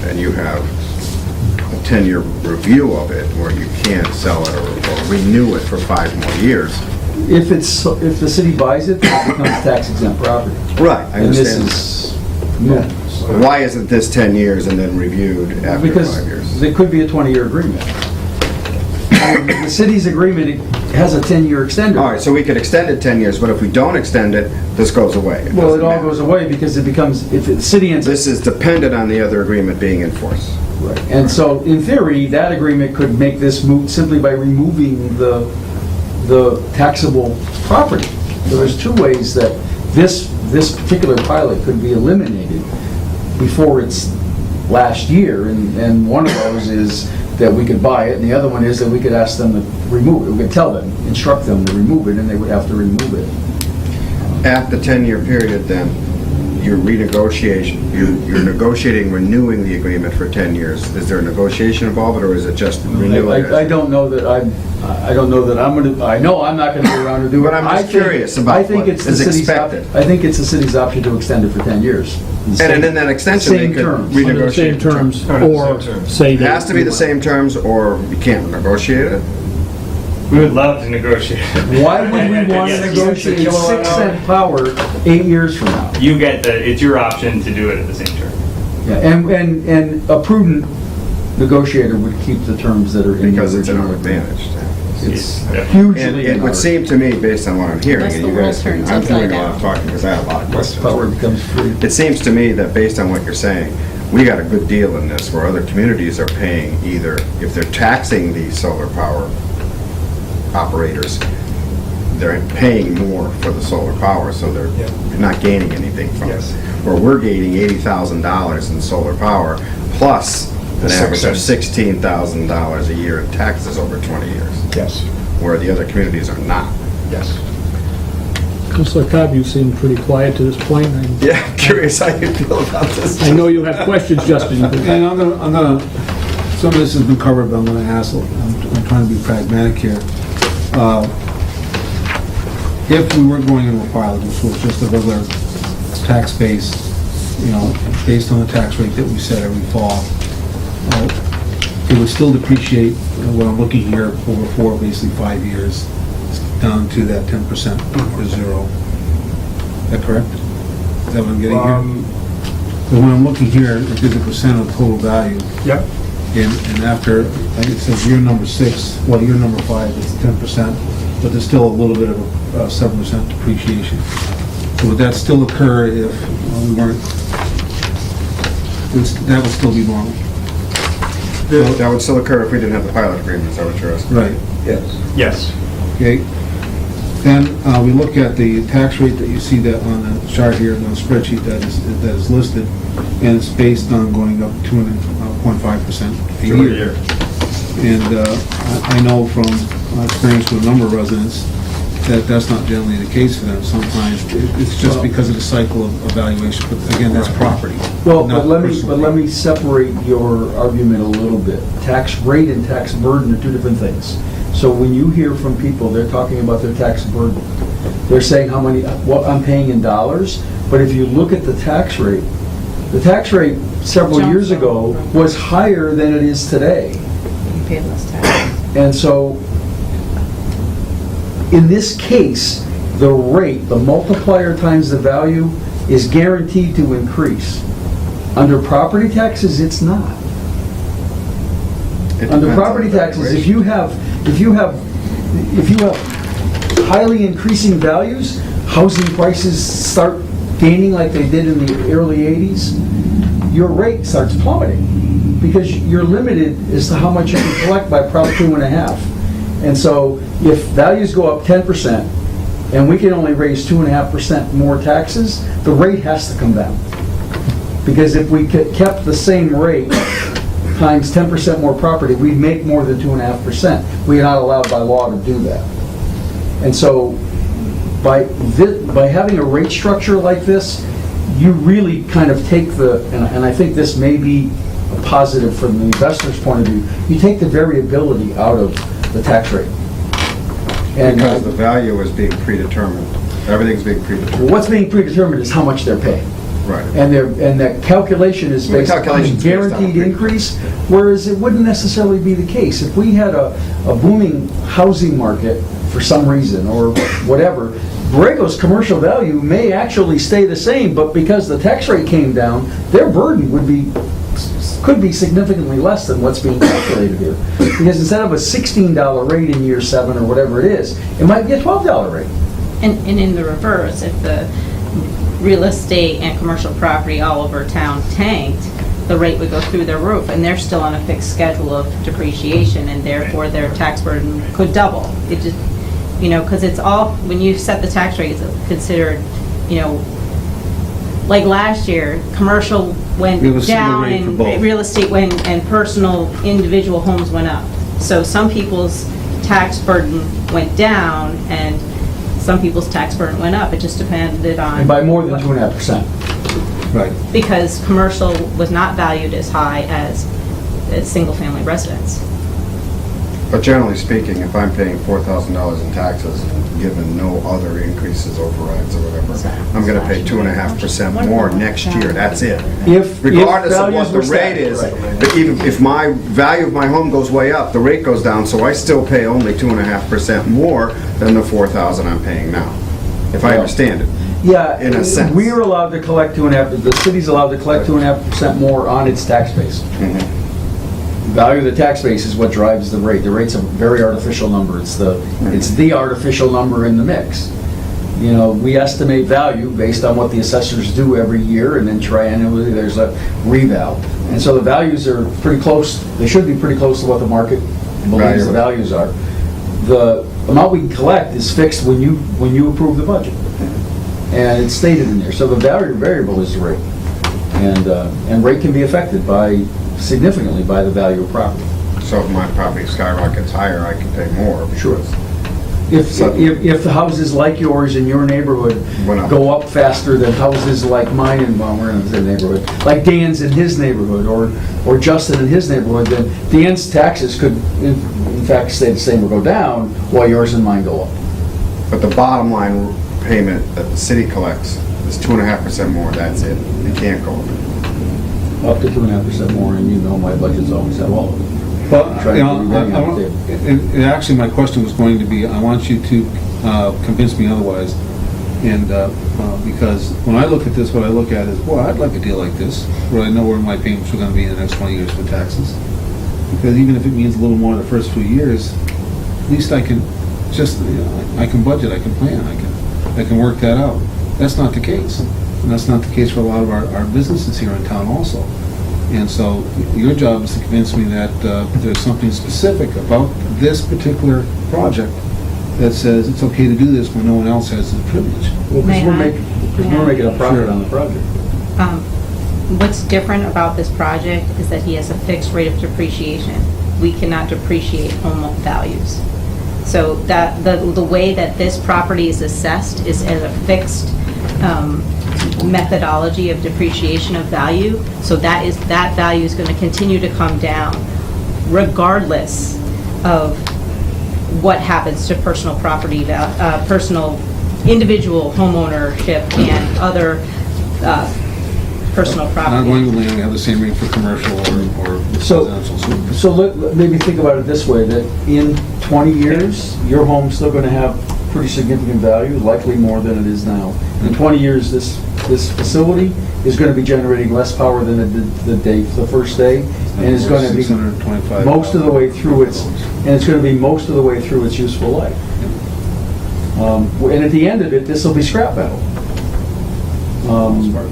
S3: and you have a 10-year review of it where you can't sell it or renew it for 5 more years.
S4: If the city buys it, it becomes tax exempt property.
S3: Right, I
S4: And this
S3: understand.
S4: is, no.
S3: Why isn't this 10 years and then reviewed after 5 years?
S4: Because it could be a 20-year agreement. The city's agreement has a 10-year extender.
S3: All right, so we could extend it 10 years, but if we don't extend it, this goes away.
S4: Well, it
S3: doesn't
S4: all
S3: matter.
S4: goes away because it becomes, if the city ends up...
S3: This is dependent on the other agreement being enforced.
S4: Right. And so, in theory, that agreement could make this moot simply by removing the taxable property. So there's 2 ways that this particular pilot could be eliminated before its last year, and one of those is that we could buy it, and the other one is that we could ask them to remove it. We could tell them, instruct them to remove it, and they would have to remove it.
S3: At the 10-year period, then, you're negotiating renewing the agreement for 10 years. Is there a negotiation involved, or is it just renewing it?
S4: I don't know that I'm gonna, I know I'm not gonna be around to do it.
S3: But I'm just curious about
S4: I think
S3: what
S4: it's the
S3: is
S4: city's
S3: expected.
S4: I think it's the city's option to extend it for 10 years.
S3: And in that extension, they
S4: Same
S3: could
S4: terms.
S3: renegotiate.
S1: Under the same terms,
S2: Under the
S1: or
S2: same terms.
S1: say
S3: It
S1: that...
S3: has to be the same terms, or you can't negotiate it?
S6: We would love to negotiate.
S4: Why would we want to
S6: Yes.
S4: negotiate 6-cent power 8 years from now?
S6: You get it's your option to do it at the same term.
S4: Yeah, and a prudent negotiator would keep the terms that are in the
S3: Because it's an
S4: original.
S3: advantage.
S4: It's
S6: Yeah.
S3: And
S4: hugely
S3: it would seem to me, based on what I'm hearing,
S8: Unless
S3: and
S8: the
S3: you
S8: world
S3: guys,
S8: turns
S3: I'm doing
S8: upside
S3: a lot of
S8: down.
S3: talking because I have a lot of questions.
S4: power becomes free.
S3: It seems to me that based on what you're saying, we got a good deal in this where other communities are paying either, if they're taxing these solar power operators, they're paying more for the solar power, so they're not gaining anything from it.
S2: Yes.
S3: Or we're gaining $80,000 in solar power, plus
S2: The
S3: an average of
S2: 6 cents.
S3: $16,000 a year in taxes over 20 years,
S2: Yes,
S3: where the other communities are not.
S2: yes.
S1: Councilor Cobb, you seem pretty quiet to this point.
S3: Yeah, I'm curious how you feel about this.
S1: I know you have questions, Justin.
S5: And I'm gonna, some of this has been covered, but I'm gonna ask, I'm trying to be pragmatic here. If we were going into a pilot, which was just a regular tax base, based on the tax rate that we set every fall, it would still depreciate, what I'm looking here, over basically 5 years, down to that 10% or 0. Is that correct? Is that what I'm getting here? But when I'm looking here, it gives a percent of total value.
S2: Yep.
S5: And after, I think it says year number 6, well, year number 5 is 10%, but there's still a little bit of a 7% depreciation. So would that still occur if we weren't, that would still be normal?
S3: That would still occur if we didn't have the pilot agreement, is that what you're asking?
S5: Right.
S2: Yes.
S6: Yes.
S5: Okay. Then we look at the tax rate that you see that on the chart here, on the spreadsheet that is listed, and it's based on going up 2.5% a year. And I know from experience with a number of residents that that's not generally the case for them. Sometimes it's just because of the cycle of evaluation, but again, that's property.
S4: Well,
S5: not
S4: but
S5: personal.
S4: let me separate your argument a little bit. Tax rate and tax burden are 2 different things. So when you hear from people, they're talking about their tax burden. They're saying what I'm paying in dollars, but if you look at the tax rate several years ago was higher than it is today.
S8: You pay less tax.
S4: And so, in this case, the rate, the multiplier times the value, is guaranteed to increase. Under property taxes, it's not.
S3: It
S4: Under
S3: depends
S4: property
S3: on the
S4: taxes, if
S3: valuation.
S4: you have highly increasing values, housing prices start gaining like they did in the early 80s, your rate starts plummeting because you're limited as to how much you can collect by Prop 2.5. And so if values go up 10% and we can only raise 2.5% more taxes, the rate has to come down. Because if we kept the same rate times 10% more property, we'd make more than 2.5%. We are not allowed by law to do that. And so by having a rate structure like this, you really kind of take and I think this may be a positive from the investor's point of view, you take the variability out of the tax rate. And
S3: Because the value is being predetermined. Everything's being predetermined.
S4: what's being predetermined is how much they're paying.
S3: Right.
S4: And that calculation is
S3: Well, the
S4: based on a
S3: calculation's based on
S4: guaranteed
S3: a-
S4: increase, whereas it wouldn't necessarily be the case. If we had a booming housing market for some reason, or whatever, Borrego's commercial value may actually stay the same, but because the tax rate came down, their burden could be significantly less than what's being calculated here. Because instead of a $16 rate in year 7 or whatever it is, it might be a $12 rate.
S8: And in the reverse, if the real estate and commercial property all over town tanked, the rate would go through the roof, and they're still on a fixed schedule of depreciation, and therefore their tax burden could double. It just, because it's all, when you set the tax rate, it's considered, like last year, commercial went
S5: We have a single
S8: down
S5: rate for
S8: and
S5: both.
S8: real estate went, and personal individual homes went up. So some people's tax burden went down, and some people's tax burden went up. It just depended on.
S4: And by more than 2.5%.
S5: Right.
S8: Because commercial was not valued as high as single-family residence.
S3: But generally speaking, if I'm paying $4,000 in taxes and given no other increases, overrides, or whatever, I'm gonna pay 2.5% more next year, that's it.
S4: If
S3: Regardless of
S4: values
S3: what the
S4: were
S3: rate
S4: static,
S3: is,
S4: right.
S3: but even if my value of my home goes way up, the rate goes down, so I still pay only 2.5% more than the $4,000 I'm paying now, if I
S4: Yeah.
S3: understand it.
S4: Yeah,
S3: In a sense.
S4: we're allowed to collect 2.5%, the city's allowed to collect 2.5% more on its tax base. Value of the tax base is what drives the rate. The rate's a very artificial number. It's the artificial number in the mix. We estimate value based on what the assessors do every year, and then triannually there's a reval. And so the values are pretty close, they should be pretty close to what the market believes the values are. The amount we can collect is fixed when you approve the budget. And it's stated in there. So the variable is the rate. And rate can be affected significantly by the value of property.
S3: So if my property skyrockets higher, I can pay more.
S4: Sure. If the houses like yours in your neighborhood
S3: Went up.
S4: go up faster than houses like mine in, well, we're in the neighborhood, like Dan's in his neighborhood, or Justin in his neighborhood, then Dan's taxes could, in fact, stay the same or go down, while yours and mine go up.
S3: But the bottom line payment that the city collects is 2.5% more, that's it. It can't go up.
S4: Up to 2.5% more, and my budgets always have all of it.
S5: But,
S4: Try to get everything on the table.
S5: and actually, my question was going to be, I want you to convince me otherwise. And because when I look at this, what I look at is, boy, I'd like a deal like this, where I know where my payments are going to be in the next 20 years for taxes. Because even if it means a little more the first few years, at least I can I can budget, I can plan, I can work that out. That's not the case. And that's not the case for a lot of our businesses here in town also. And so your job is to convince me that there's something specific about this particular project that says it's okay to do this when no one else has the privilege.
S4: Well,
S8: May I?
S4: because we're making a profit on the project.
S8: What's different about this project is that he has a fixed rate of depreciation. We cannot depreciate home values. So that the way that this property is assessed is as a fixed methodology of depreciation of value. So that value is going to continue to come down regardless of what happens to personal property, personal individual homeownership and other personal
S5: Not
S8: property.
S5: going with land, we have the same rate for commercial or
S4: So-
S5: residential.
S4: So maybe think about it this way, that in 20 years, your home's still going to have pretty significant value, likely more than it is now. In 20 years, this facility is going to be generating less power than it did the first day, and is going to be
S5: $625,000.
S4: most of the way through its useful life. And at the end of it, this will be scrap metal.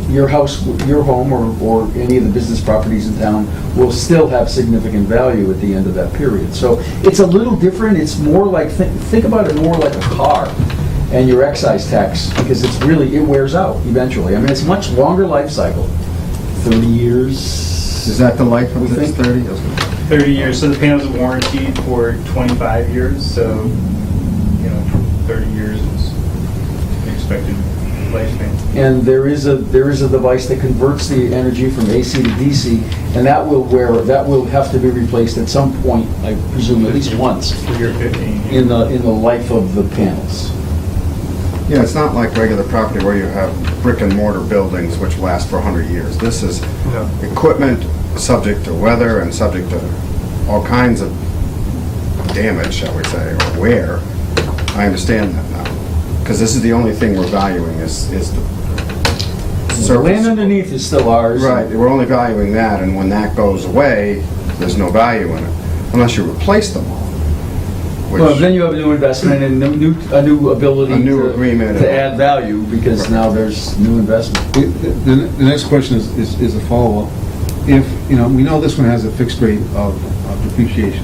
S4: Your house, your home, or any of the business properties in town will still have significant value at the end of that period. So it's a little different. It's more like, think about it more like a car and your excise tax, because it wears out eventually. I mean, it's a much longer life cycle, 30 years,
S3: Is that the life of this 30?
S6: 30 years, so the panels are warranted for 25 years, so, 30 years is the expected lifespan.
S4: And there is a device that converts the energy from AC to DC, and that will have to be replaced at some point, I presume, at least once
S6: For year 15.
S4: in the life of the panels.
S3: Yeah, it's not like regular property where you have brick and mortar buildings which last for 100 years. This is
S2: No.
S3: equipment subject to weather and subject to all kinds of damage, shall we say, or wear. I understand that now. Because this is the only thing we're valuing is the
S4: The
S3: surface.
S4: land underneath is still ours.
S3: Right, we're only valuing that, and when that goes away, there's no value in it, unless you replace them all. Which-
S4: Well, then you have a new investment and a new ability
S3: A new agreement.
S4: to add value, because now there's new investment.
S5: The next question is a follow-up. If, we know this one has a fixed rate of depreciation.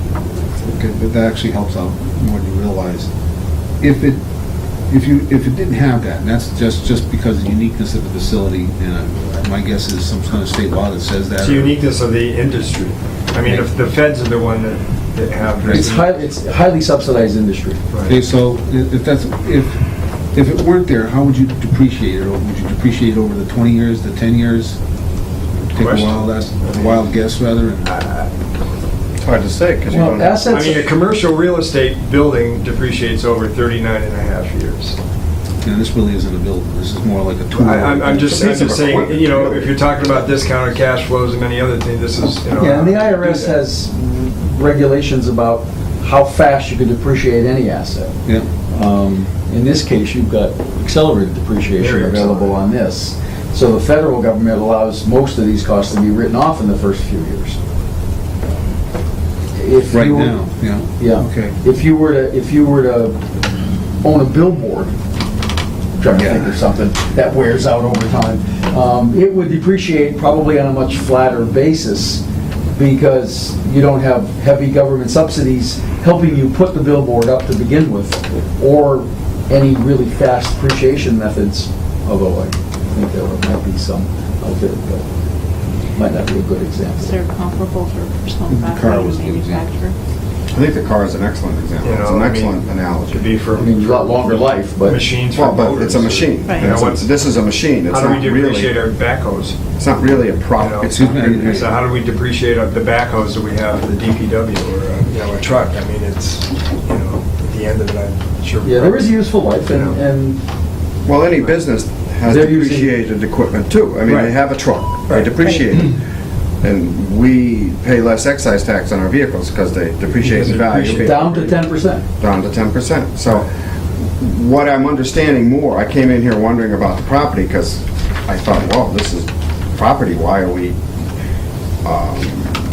S5: Okay, but that actually helps out more than you realize. If it didn't have that, and that's just because of the uniqueness of the facility, and my guess is some kind of state law that says that.
S2: It's the uniqueness of the industry. I mean, if the feds are the one that have this.
S4: It's highly subsidized industry.
S5: Okay, so if it weren't there, how would you depreciate it? Or would you depreciate it over the 20 years, the 10 years? Take a wild guess, rather.
S3: It's hard to say, because you
S4: Well,
S3: don't have...
S4: assets.
S2: I mean, a commercial real estate building depreciates over 39 and a half years.
S5: And this really isn't a building. This is more like a tool.
S2: I'm just
S3: Piece of
S2: saying,
S3: equipment.
S2: if you're talking about discounted cash flows and many other things, this is,
S4: Yeah, and the
S2: how to do
S4: IRS
S2: that.
S4: has regulations about how fast you can depreciate any asset.
S5: Yeah.
S4: In this case, you've got accelerated depreciation
S2: Very
S4: available on this. So the federal government allows most of these costs to be written off in the first few years. If
S5: Right
S4: you were-
S5: now, yeah.
S4: Yeah.
S5: Okay.
S4: If you were to own a billboard, trying to think of something that wears out over time, it would depreciate probably on a much flatter basis, because you don't have heavy government subsidies helping you put the billboard up to begin with, or any really fast depreciation methods, although I think there might be some out there, but might not be a good
S8: Is
S4: example.
S8: there comparable for personal
S5: The car
S8: property
S5: was a good example.
S8: manufacturer?
S3: I think the car is an excellent example. It's an excellent analogy.
S2: Could be for.
S4: I mean, a lot longer life, but
S2: Machines for
S3: Well, but
S2: motors.
S3: it's a machine.
S8: Right.
S3: This is a machine. It's
S2: How do
S3: not
S2: we depreciate
S3: really,
S2: our backhoes?
S3: it's not really a
S2: You know?
S3: product.
S5: Excuse me.
S2: So how do we depreciate the backhoes that we have for the DPW or, a truck? I mean, it's, at the end of it, I'm sure.
S4: yeah, there is a useful life, and
S3: Well, any business has
S4: They're using-
S3: depreciated equipment too. I mean,
S4: Right.
S3: they have a truck, they
S2: Right.
S3: depreciate it. And we pay less excise tax on our vehicles because they depreciate in value.
S4: down to 10%.
S3: Down to 10%. So what I'm understanding more, I came in here wondering about the property because I thought, well, this is property, why are we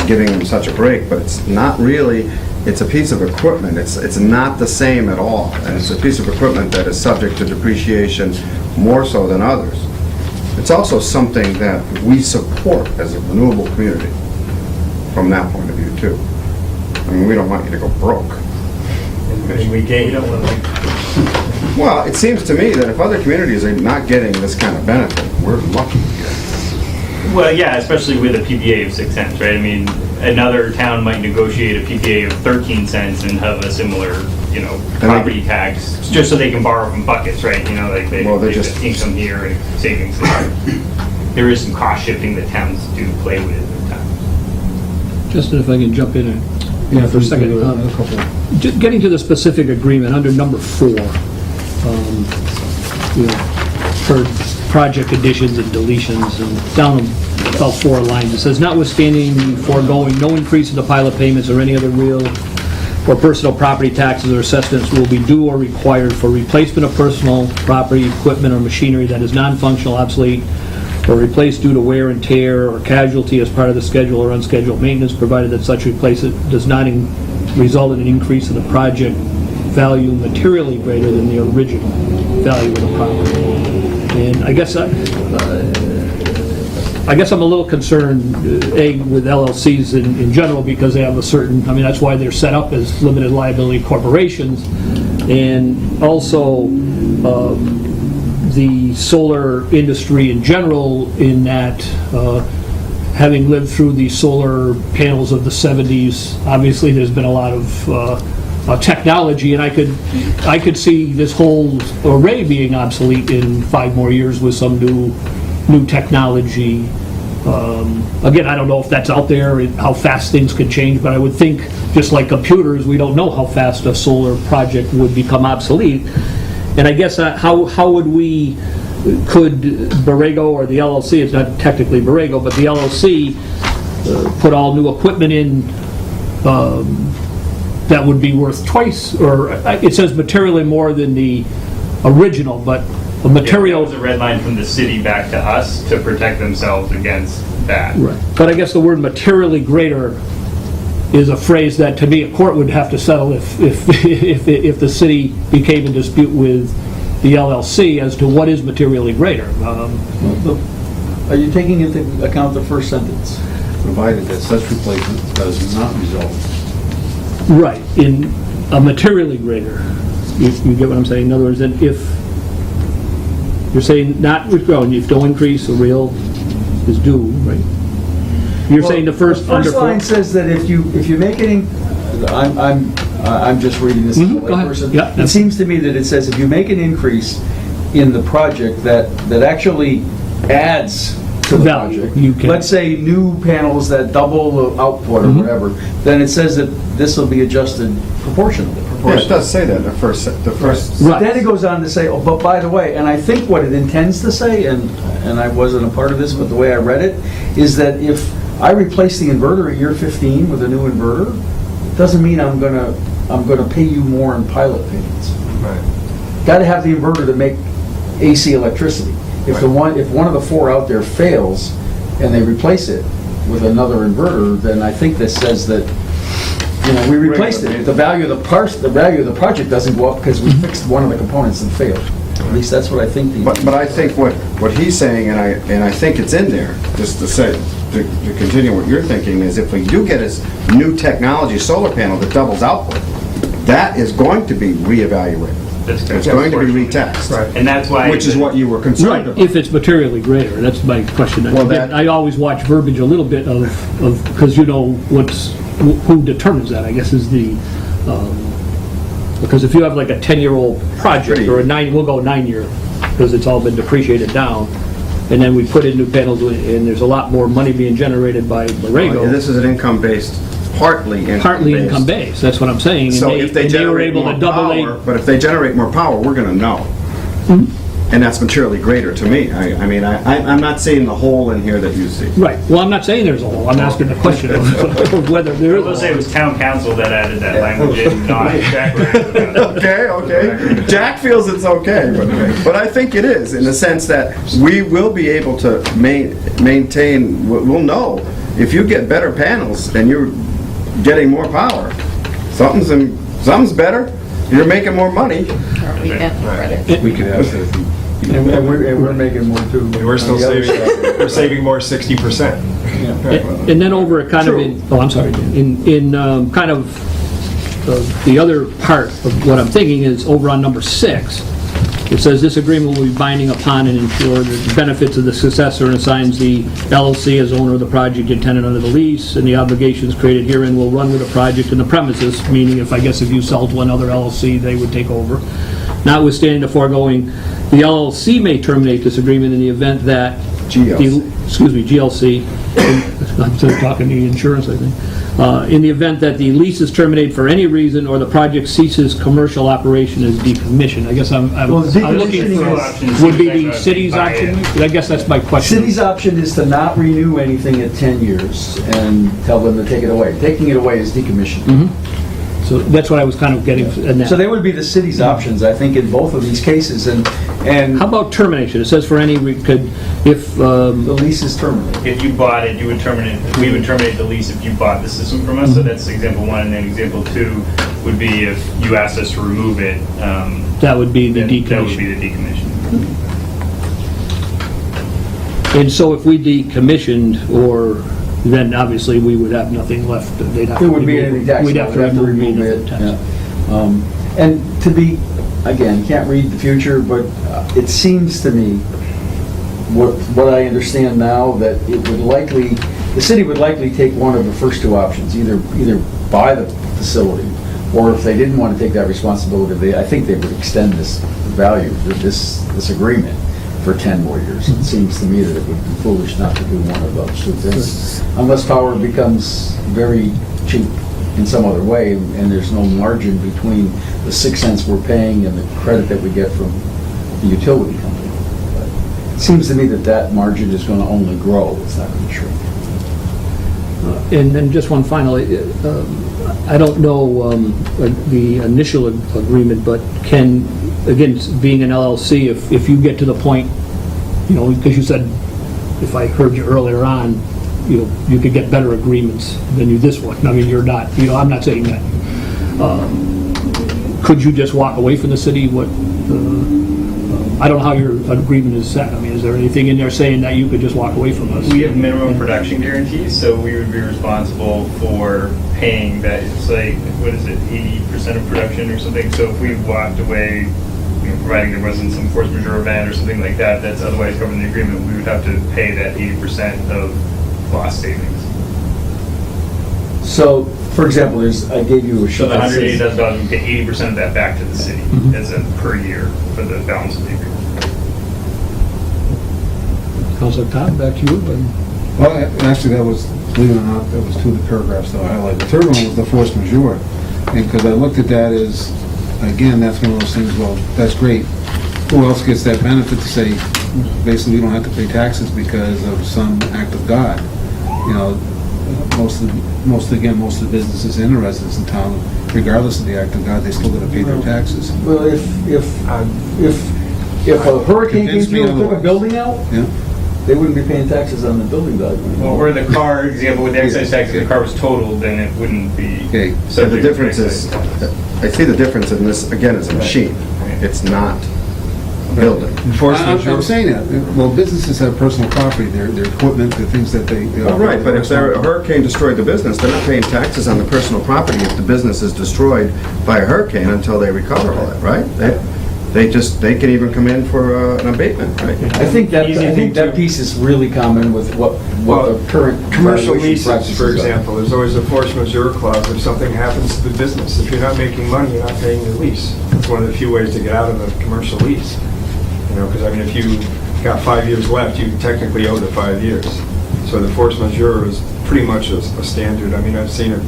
S3: giving them such a break? But it's not really, it's a piece of equipment. It's not the same at all. And it's a piece of equipment that is subject to depreciation more so than others. It's also something that we support as a renewable community from that point of view too. I mean, we don't want you to go broke.
S2: And we gain.
S3: Well, it seems to me that if other communities are not getting this kind of benefit, we're lucky here.
S6: Well, yeah, especially with a PPA of 6 cents, right? I mean, another town might negotiate a PPA of 13 cents and have a similar, property tax, just so they can borrow from buckets, right? Like
S3: Well, they're
S6: they
S3: just-
S6: just income here and savings there. There is some cost shifting that towns do play with at times.
S1: Justin, if I can jump in for a second. Just getting to the specific agreement, under number 4, for project additions and deletions, and down about 4 lines, it says, notwithstanding the foregoing, no increase in the pilot payments or any other real or personal property taxes or assessments will be due or required for replacement of personal property, equipment, or machinery that is non-functional, obsolete, or replaced due to wear and tear or casualty as part of the scheduled or unscheduled maintenance, provided that such replacement does not result in an increase in the project value materially greater than the original value of the property. And I guess I'm a little concerned, with LLCs in general, because they have a certain, that's why they're set up as limited liability corporations, and also the solar industry in general, in that having lived through the solar panels of the 70s, obviously there's been a lot of technology, and I could see this whole array being obsolete in 5 more years with some new technology. Again, I don't know if that's out there and how fast things could change, but I would think, just like computers, we don't know how fast a solar project would become obsolete. And I guess how would could Borrego or the LLC, it's not technically Borrego, but the LLC put all new equipment in that would be worth twice, or it says materially more than the original, but a material...
S6: That was a red line from the city back to us to protect themselves against that.
S1: Right. But I guess the word materially greater is a phrase that, to me, a court would have to settle if the city became in dispute with the LLC as to what is materially greater.
S4: Are you taking into account the first sentence?
S5: Provided that such replacement does not result.
S1: Right, in a materially greater. You get what I'm saying? In other words, that if you're saying not withdrawn, if no increase, a real is due, right? You're saying the first under...
S4: The first line says that if you make it I'm just reading this.
S1: Go ahead. Yeah.
S4: It seems to me that it says if you make an increase in the project that actually adds to the
S1: Value,
S4: project,
S1: you can-
S4: let's say new panels that double the output or whatever, then it says that this will be adjusted proportionally.
S3: Yeah, it does say that, the first.
S1: Right.
S4: Then it goes on to say, oh, but by the way, and I think what it intends to say, and I wasn't a part of this, but the way I read it, is that if I replace the inverter at year 15 with a new inverter, doesn't mean I'm gonna pay you more in pilot payments.
S2: Right.
S4: Got to have the inverter to make AC electricity. If one of the 4 out there fails and they replace it with another inverter, then I think this says that, we replaced it. The value of the project doesn't go up because we fixed one of the components and failed. At least that's what I think.
S3: But I think what he's saying, and I think it's in there, just to say, to continue what you're thinking, is if we do get this new technology solar panel that doubles output, that is going to be reevaluated.
S6: That's correct.
S3: It's going to be retaxed.
S2: Right.
S6: And that's why...
S3: Which is what you were concerned about.
S1: If it's materially greater, that's my question.
S3: Well, that-
S1: I always watch verbiage a little bit of because who determines that, I guess, is the, because if you have like a 10-year-old project, or we'll go 9-year, because it's all been depreciated down, and then we put in new panels, and there's a lot more money being generated by Borrego.
S3: This is an income-based, partly
S1: income-based, that's what I'm saying.
S3: So
S1: And
S3: if they
S1: were
S3: generate
S1: able
S3: more
S1: to double
S3: power, but if they generate more power, we're going to know. And that's materially greater to me. I'm not seeing the hole in here that you see.
S1: Right, well, I'm not saying there's a hole, I'm asking the question of whether there
S6: I
S1: is
S6: will
S1: a
S6: say it
S1: hole.
S6: was town council that added that language in, not Jack.
S3: Okay. Jack feels it's okay, but I think it is, in the sense that we will be able to maintain, we'll know, if you get better panels and you're getting more power, something's better, you're making more money.
S8: We get credit.
S5: We could have the...
S4: And we're making more too.
S2: And we're still
S4: on the other
S2: saving,
S4: side.
S2: we're saving more 60%.
S1: And then over kind of I'm sorry, in kind of the other part of what I'm thinking is over on number 6, it says this agreement will be binding upon and ensure the benefits of the successor, and assigns the LLC as owner of the project intended under the lease, and the obligations created herein will run with the project and the premises, meaning if you sell to another LLC, they would take over. Notwithstanding the foregoing, the LLC may terminate this agreement in the event that... GLC. I'm still talking the insurance, I think. In the event that the lease is terminated for any reason, or the project ceases commercial operation as decommissioned. I guess I'm looking
S4: decommissioning
S1: for, would be the city's option? I guess that's my question.
S4: City's option is to not renew anything at 10 years and tell them to take it away. Taking it away is decommissioning.
S1: So that's what I was kind of getting at that.
S4: So they would be the city's options, I think, in both of these cases, and
S1: How about termination? It says for any, if...
S4: the lease is terminated.
S6: If you bought it, we would terminate the lease if you bought the system from us. So that's example 1, and then example 2 would be if you asked us to remove it.
S1: That would be the decommission.
S6: That would be the decommission.
S1: And so if we decommissioned, then obviously we would have nothing left. They'd have
S4: There
S1: to
S4: would be
S1: remove-
S4: any tax.
S1: We'd have to remove it.
S4: Yeah. And to be, again, can't read the future, but it seems to me, what I understand now, that it would likely the city would likely take one of the first two options, either buy the facility, or if they didn't want to take that responsibility, I think they would extend this value, this agreement for 10 more years. It seems to me that it would be foolish not to do one of those two things, unless power becomes very cheap in some other way, and there's no margin between the 6 cents we're paying and the credit that we get from the utility company. But it seems to me that margin is going to only grow, it's not going to shrink.
S1: And then just one final, I don't know the initial agreement, but can, again, being an LLC, if you get to the point, because you said, if I heard you earlier on, you could get better agreements than this one. I mean, you're not, I'm not saying that. Could you just walk away from the city? I don't know how your agreement is set. I mean, is there anything in there saying that you could just walk away from us?
S6: We have minimum production guarantees, so we would be responsible for paying that. It's like, what is it, 80% of production or something? So if we walked away, providing there wasn't some force majeure event or something like that that's otherwise covered in the agreement, we would have to pay that 80% of lost savings.
S4: So, for example, I gave you a sheet.
S6: So the
S4: that says-
S6: $180,000, we get 80% of that back to the city as a per year for the balance of the agreement.
S1: Councilor Todd, back to you.
S5: Well, actually, that was, believe it or not, that was two of the paragraphs that I highlighted. The third one was the force majeure. And because I looked at that as, again, that's one of those things, well, that's great. Who else gets that benefit to say, basically, we don't have to pay taxes because of some act of God? Most of the businesses and the residents in town, regardless of the act of God, they still got to pay their taxes.
S4: Well, if a hurricane came
S5: Convince me
S4: through and took a
S5: otherwise.
S4: building out,
S5: Yeah.
S4: they wouldn't be paying taxes on the building value
S6: Well,
S4: anymore.
S6: or the car example with the excise tax, if the car was totaled, then it wouldn't be
S5: Okay.
S3: So the
S6: subject to
S3: difference is,
S6: excise tax.
S3: I see the difference in this, again, is a machine. It's not a building.
S5: I'm saying that. Well, businesses have personal property, their equipment, the things that they...
S3: Well, right, but if a hurricane destroyed the business, they're not paying taxes on the personal property if the business is destroyed by a hurricane until they recover all that, right? They can even come in for an abatement, right?
S4: I think that piece is really common with what the current
S2: Commercial
S4: valuation
S2: leases,
S4: practices
S2: for
S4: are.
S2: example, there's always a force majeure clause if something happens to the business. If you're not making money, you're not paying your lease. That's one of the few ways to get out of a commercial lease. Because I mean, if you got 5 years left, you technically owe the 5 years. So the force majeure is pretty much a standard. I mean, I've seen it,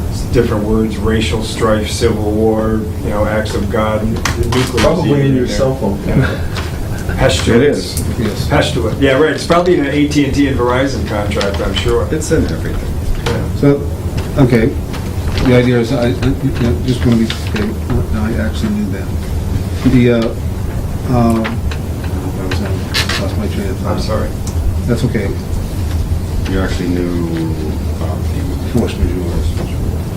S2: it's different words, racial strife, civil war, acts of God, nuclear.
S4: Probably in your cell phone.
S3: It is.
S5: Yes.
S2: Pestilence. Yeah, right. It's probably in an AT&T and Verizon contract, I'm sure.
S3: It's in everything.
S2: Yeah.
S5: So, okay, the idea is, just going to be, okay, no, I actually knew that. Lost my train of thought.
S2: I'm sorry.
S5: That's okay.
S3: You actually knew about the
S5: Force majeure.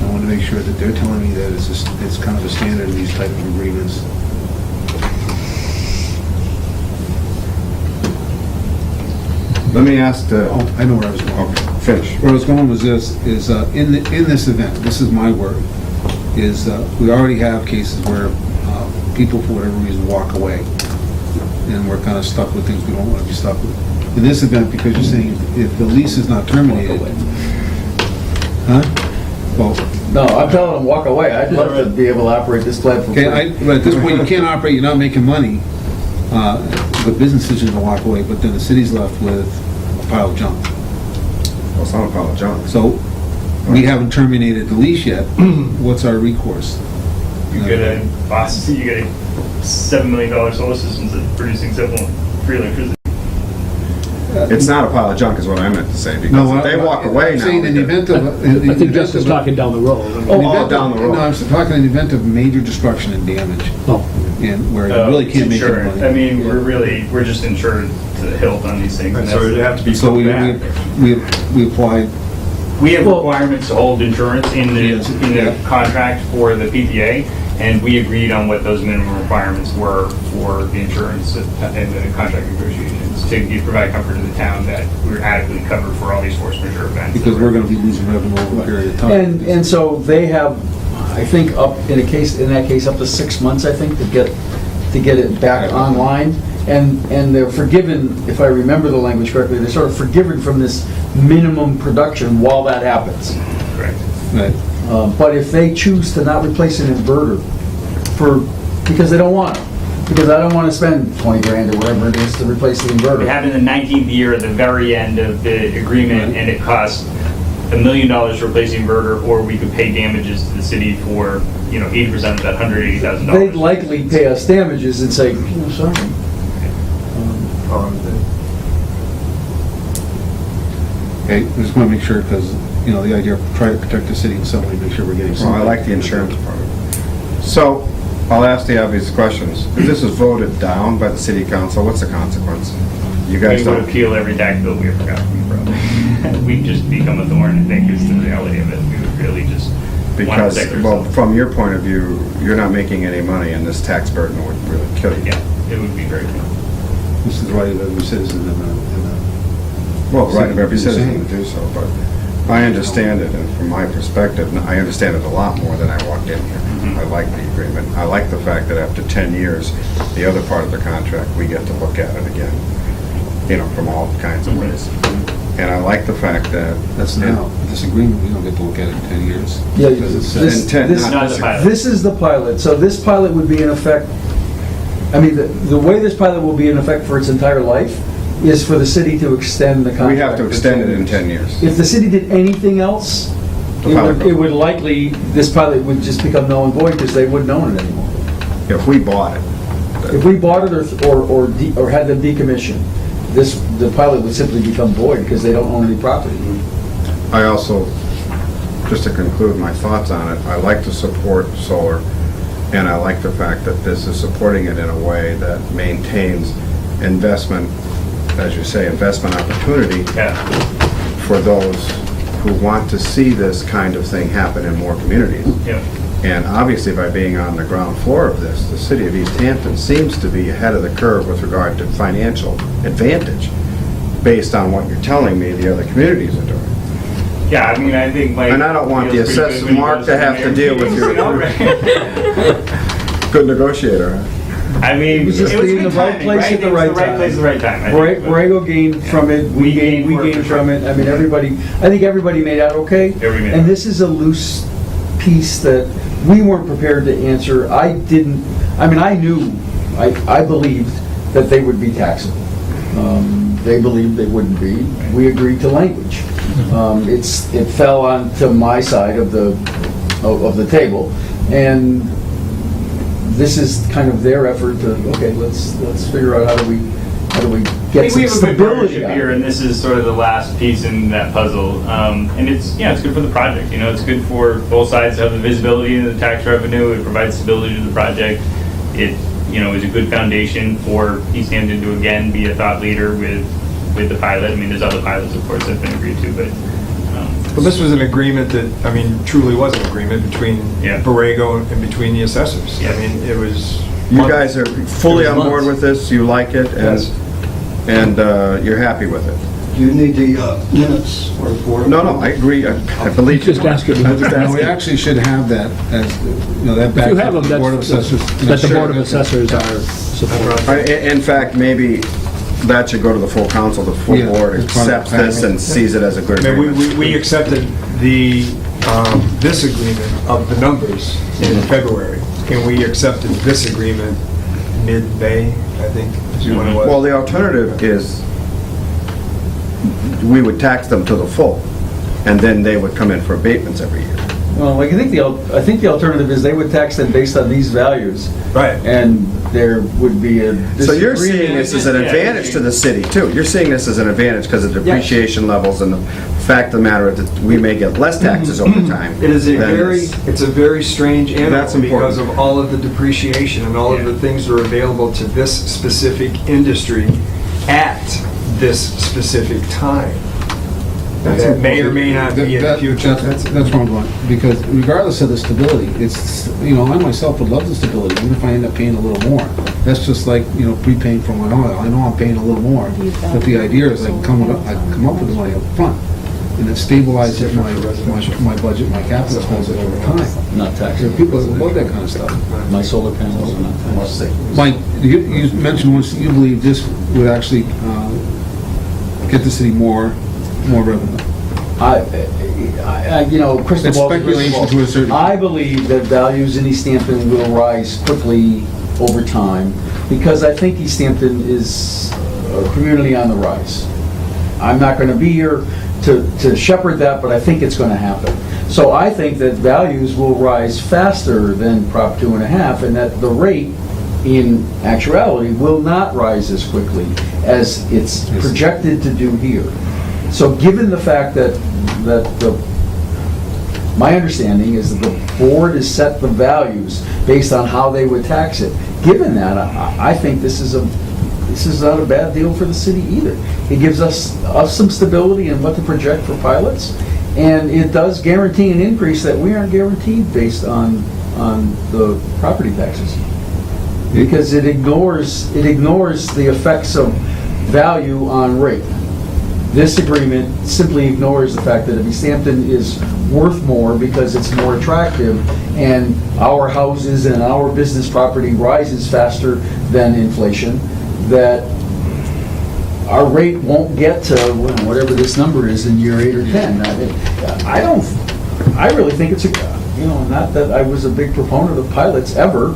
S5: I want to make sure that they're telling me that it's kind of a standard in these type of agreements.
S3: Let me ask the,
S5: Oh, I know where I was going.
S3: okay, finish.
S5: Where I was going was this, is in this event, this is my word, is we already have cases where people, for whatever reason, walk away. And we're kind of stuck with things we don't want to be stuck with. In this event, because you're saying if the lease is not terminated, huh? Well,
S4: No, I'm telling them, walk away. I'd love to be able to operate this plant for free.
S5: okay, but at this point, you can't operate, you're not making money. The business is going to walk away, but then the city's left with a pile of junk.
S3: Well, it's not a pile of junk.
S5: So, we haven't terminated the lease yet. What's our recourse?
S6: You get a $7 million solar systems that's producing free electricity.
S3: It's not a pile of junk is what I meant to say, because
S5: No,
S3: if they walk away
S5: I'm
S3: now...
S5: saying in the event of...
S1: I think Justin's talking down the road.
S3: Oh, down the road.
S5: No, I'm talking in the event of major destruction and damage,
S1: Oh,
S5: and where you really can't make any
S6: Insurance.
S5: money.
S6: I mean, we're just insured to the hilt on these things.
S2: And so it'd have to be
S5: So
S2: put
S5: we
S2: back.
S5: applied,
S6: We have requirements to hold insurance in the
S5: Yeah.
S6: contract for the PPA, and we agreed on what those minimum requirements were for the insurance and the contract negotiations to provide comfort to the town that we're adequately covered for all these force majeure events.
S5: because we're gonna be losing revenue over a period of time.
S4: And so they have, I think, in that case, up to 6 months, I think, to get it back online. And they're forgiven, if I remember the language correctly, they're sort of forgiven from this minimum production while that happens.
S6: Correct.
S5: Right.
S4: But if they choose to not replace an inverter because they don't want it, because I don't want to spend 20 grand or whatever it is to replace the
S6: We
S4: inverter.
S6: have in the 19th year at the very end of the agreement, and it costs $1 million to replace the inverter, or we could pay damages to the city for, 80% of that $180,000.
S4: They'd likely pay us damages and say, sorry.
S5: Okay, I just want to make sure, because, the idea of trying to protect the city in some way, make sure we're getting
S3: Well,
S5: some.
S3: I like the insurance part of it. So, I'll ask the obvious questions. If this is voted down by the city council, what's the consequence? You guys
S6: We would
S3: don't,
S6: appeal every tax bill we ever got from you, probably. We'd just become a thorn, I think, is the reality of it. We would really just want to
S3: because,
S6: protect
S3: well,
S6: ourselves.
S3: from your point of view, you're not making any money and this tax burden would really kill you.
S6: Yeah, it would be very good.
S5: This is the right of every citizen in the
S3: Well, right of every
S5: City to do
S3: citizen to do so, but I understand it, and from my perspective, I understand it a lot more than I walked in here. I like the agreement. I like the fact that after 10 years, the other part of the contract, we get to look at it again, from all kinds of ways. And I like the fact that...
S5: That's now. This agreement, we don't get to look at it in 10 years.
S4: Yeah,
S5: Because it says-
S4: this-
S3: intent,
S4: this-
S6: Not the pilot.
S4: This is the pilot, so this pilot would be in effect, the way this pilot will be in effect for its entire life is for the city to extend the contract.
S3: we have to
S4: for
S3: extend it
S4: 10
S3: in
S4: years.
S3: 10 years.
S4: If the city did anything else,
S3: The pilot
S4: it would likely, this pilot would just become null and void because they wouldn't own it anymore.
S3: If we bought it.
S4: If we bought it or had them decommissioned, the pilot would simply become void because they don't own any property.
S3: I also, just to conclude my thoughts on it, I like to support solar, and I like the fact that this is supporting it in a way that maintains investment, as you say, investment opportunity
S6: Yeah.
S3: for those who want to see this kind of thing happen in more communities.
S6: Yeah.
S3: And obviously, by being on the ground floor of this, the city of Easthampton seems to be ahead of the curve with regard to financial advantage, based on what you're telling me the other communities are doing.
S6: Yeah, I mean, I think Mike...
S3: And I don't want the
S6: feels pretty
S3: assessor
S6: good when he
S3: Mark
S6: goes
S3: to
S6: the
S3: have to
S6: mayor's
S3: deal with
S6: meetings,
S3: your... Good negotiator, huh?
S6: I mean,
S4: It was just
S6: it was
S4: in the
S6: good
S4: right
S6: timing,
S4: place
S6: right?
S4: at the
S6: It was
S4: right
S6: the right
S4: time.
S6: place at the right time. I think.
S4: Borrego gained from it, we gained
S6: for
S4: from
S6: sure.
S4: it. I mean, I think everybody made out okay.
S6: Everybody made
S4: And
S6: out.
S4: this is a loose piece that we weren't prepared to answer. I believed that they would be taxable. They believed they wouldn't be. We agreed to language. It fell onto my side of the table, and this is kind of their effort to, okay, let's figure out how do we
S6: I
S4: get
S6: think we
S4: some
S6: have a good
S4: stability
S6: partnership
S4: out
S6: here,
S4: of
S6: and
S4: it.
S6: this is sort of the last piece in that puzzle. And it's good for the project. It's good for both sides to have the visibility into the tax revenue. It provides stability to the project. It, is a good foundation for Easthampton to again be a thought leader with the pilot. I mean, there's other pilots, of course, that have been agreed to, but.
S2: Well, this was an agreement that, truly was an agreement between
S6: Yeah.
S2: Borrego and between the assessors.
S6: Yeah.
S2: I mean, it was...
S3: You guys are fully
S2: It was
S3: on board
S2: months.
S3: with this, you like it,
S2: Yes.
S3: and you're happy with it?
S7: Do you need the minutes or the board?
S3: No, I agree, I believe you.
S1: Just ask it.
S3: I'm just
S5: No, we
S3: asking.
S5: actually should have that as, that
S1: If
S5: back
S1: you
S5: to
S1: have them,
S5: the Board of Assessors.
S1: that the Board of Assessors are supporting.
S3: In fact, maybe that should go to the full council, the full
S5: Yeah,
S3: board
S5: it's part of
S3: accepts
S5: the
S3: this and sees it as a good
S2: I mean,
S3: agreement.
S2: we accepted this agreement of the numbers in February, and we accepted this agreement mid-May, I think, is when it was.
S3: Well, the alternative is, we would tax them to the full, and then they would come in for abatements every year.
S4: Well, I think the alternative is they would tax them based on these values,
S2: Right.
S4: and there would be a
S3: So you're seeing
S4: disagreement.
S3: this as an advantage to the city, too. You're seeing this as an advantage because of depreciation levels and the fact of the matter is that we may get less taxes over time.
S2: It is a
S3: than
S2: very,
S3: this.
S2: it's a very strange
S3: That's
S2: animal
S3: important.
S2: because of all of the depreciation and all of the things that are available to this specific industry at this specific time. That may or may not be in the future.
S5: That's where I'm going, because regardless of the stability, it's, I myself would love the stability, even if I end up paying a little more. That's just like, prepaying for my oil, I know I'm paying a little more, but the idea is I can come up with the money up front, and it stabilizes my budget, my capital expenses over time.
S4: Not taxed.
S5: There are people that love that kind of stuff.
S4: My solar panels are not taxed.
S5: Mike, you mentioned once that you believe this would actually get the city more more revenue.
S4: crystal
S5: It's
S4: ball. to crystal
S5: speculation
S4: ball.
S5: to a certain-
S4: I believe that values in Easthampton will rise quickly over time, because I think Easthampton is a community on the rise. I'm not going to be here to shepherd that, but I think it's going to happen. So I think that values will rise faster than Prop 2.5, and that the rate, in actuality, will not rise as quickly as it's projected to do here. So given the fact that my understanding is that the board has set the values based on how they would tax it, given that, I think this is not a bad deal for the city either. It gives us some stability in what to project for pilots, and it does guarantee an increase that we aren't guaranteed based on the property taxes. Because it ignores the effects of value on rate. This agreement simply ignores the fact that if Easthampton is worth more because it's more attractive, and our houses and our business property rises faster than inflation, that our rate won't get to whatever this number is in year 8 or 10. I really think it's not that I was a big proponent of pilots ever,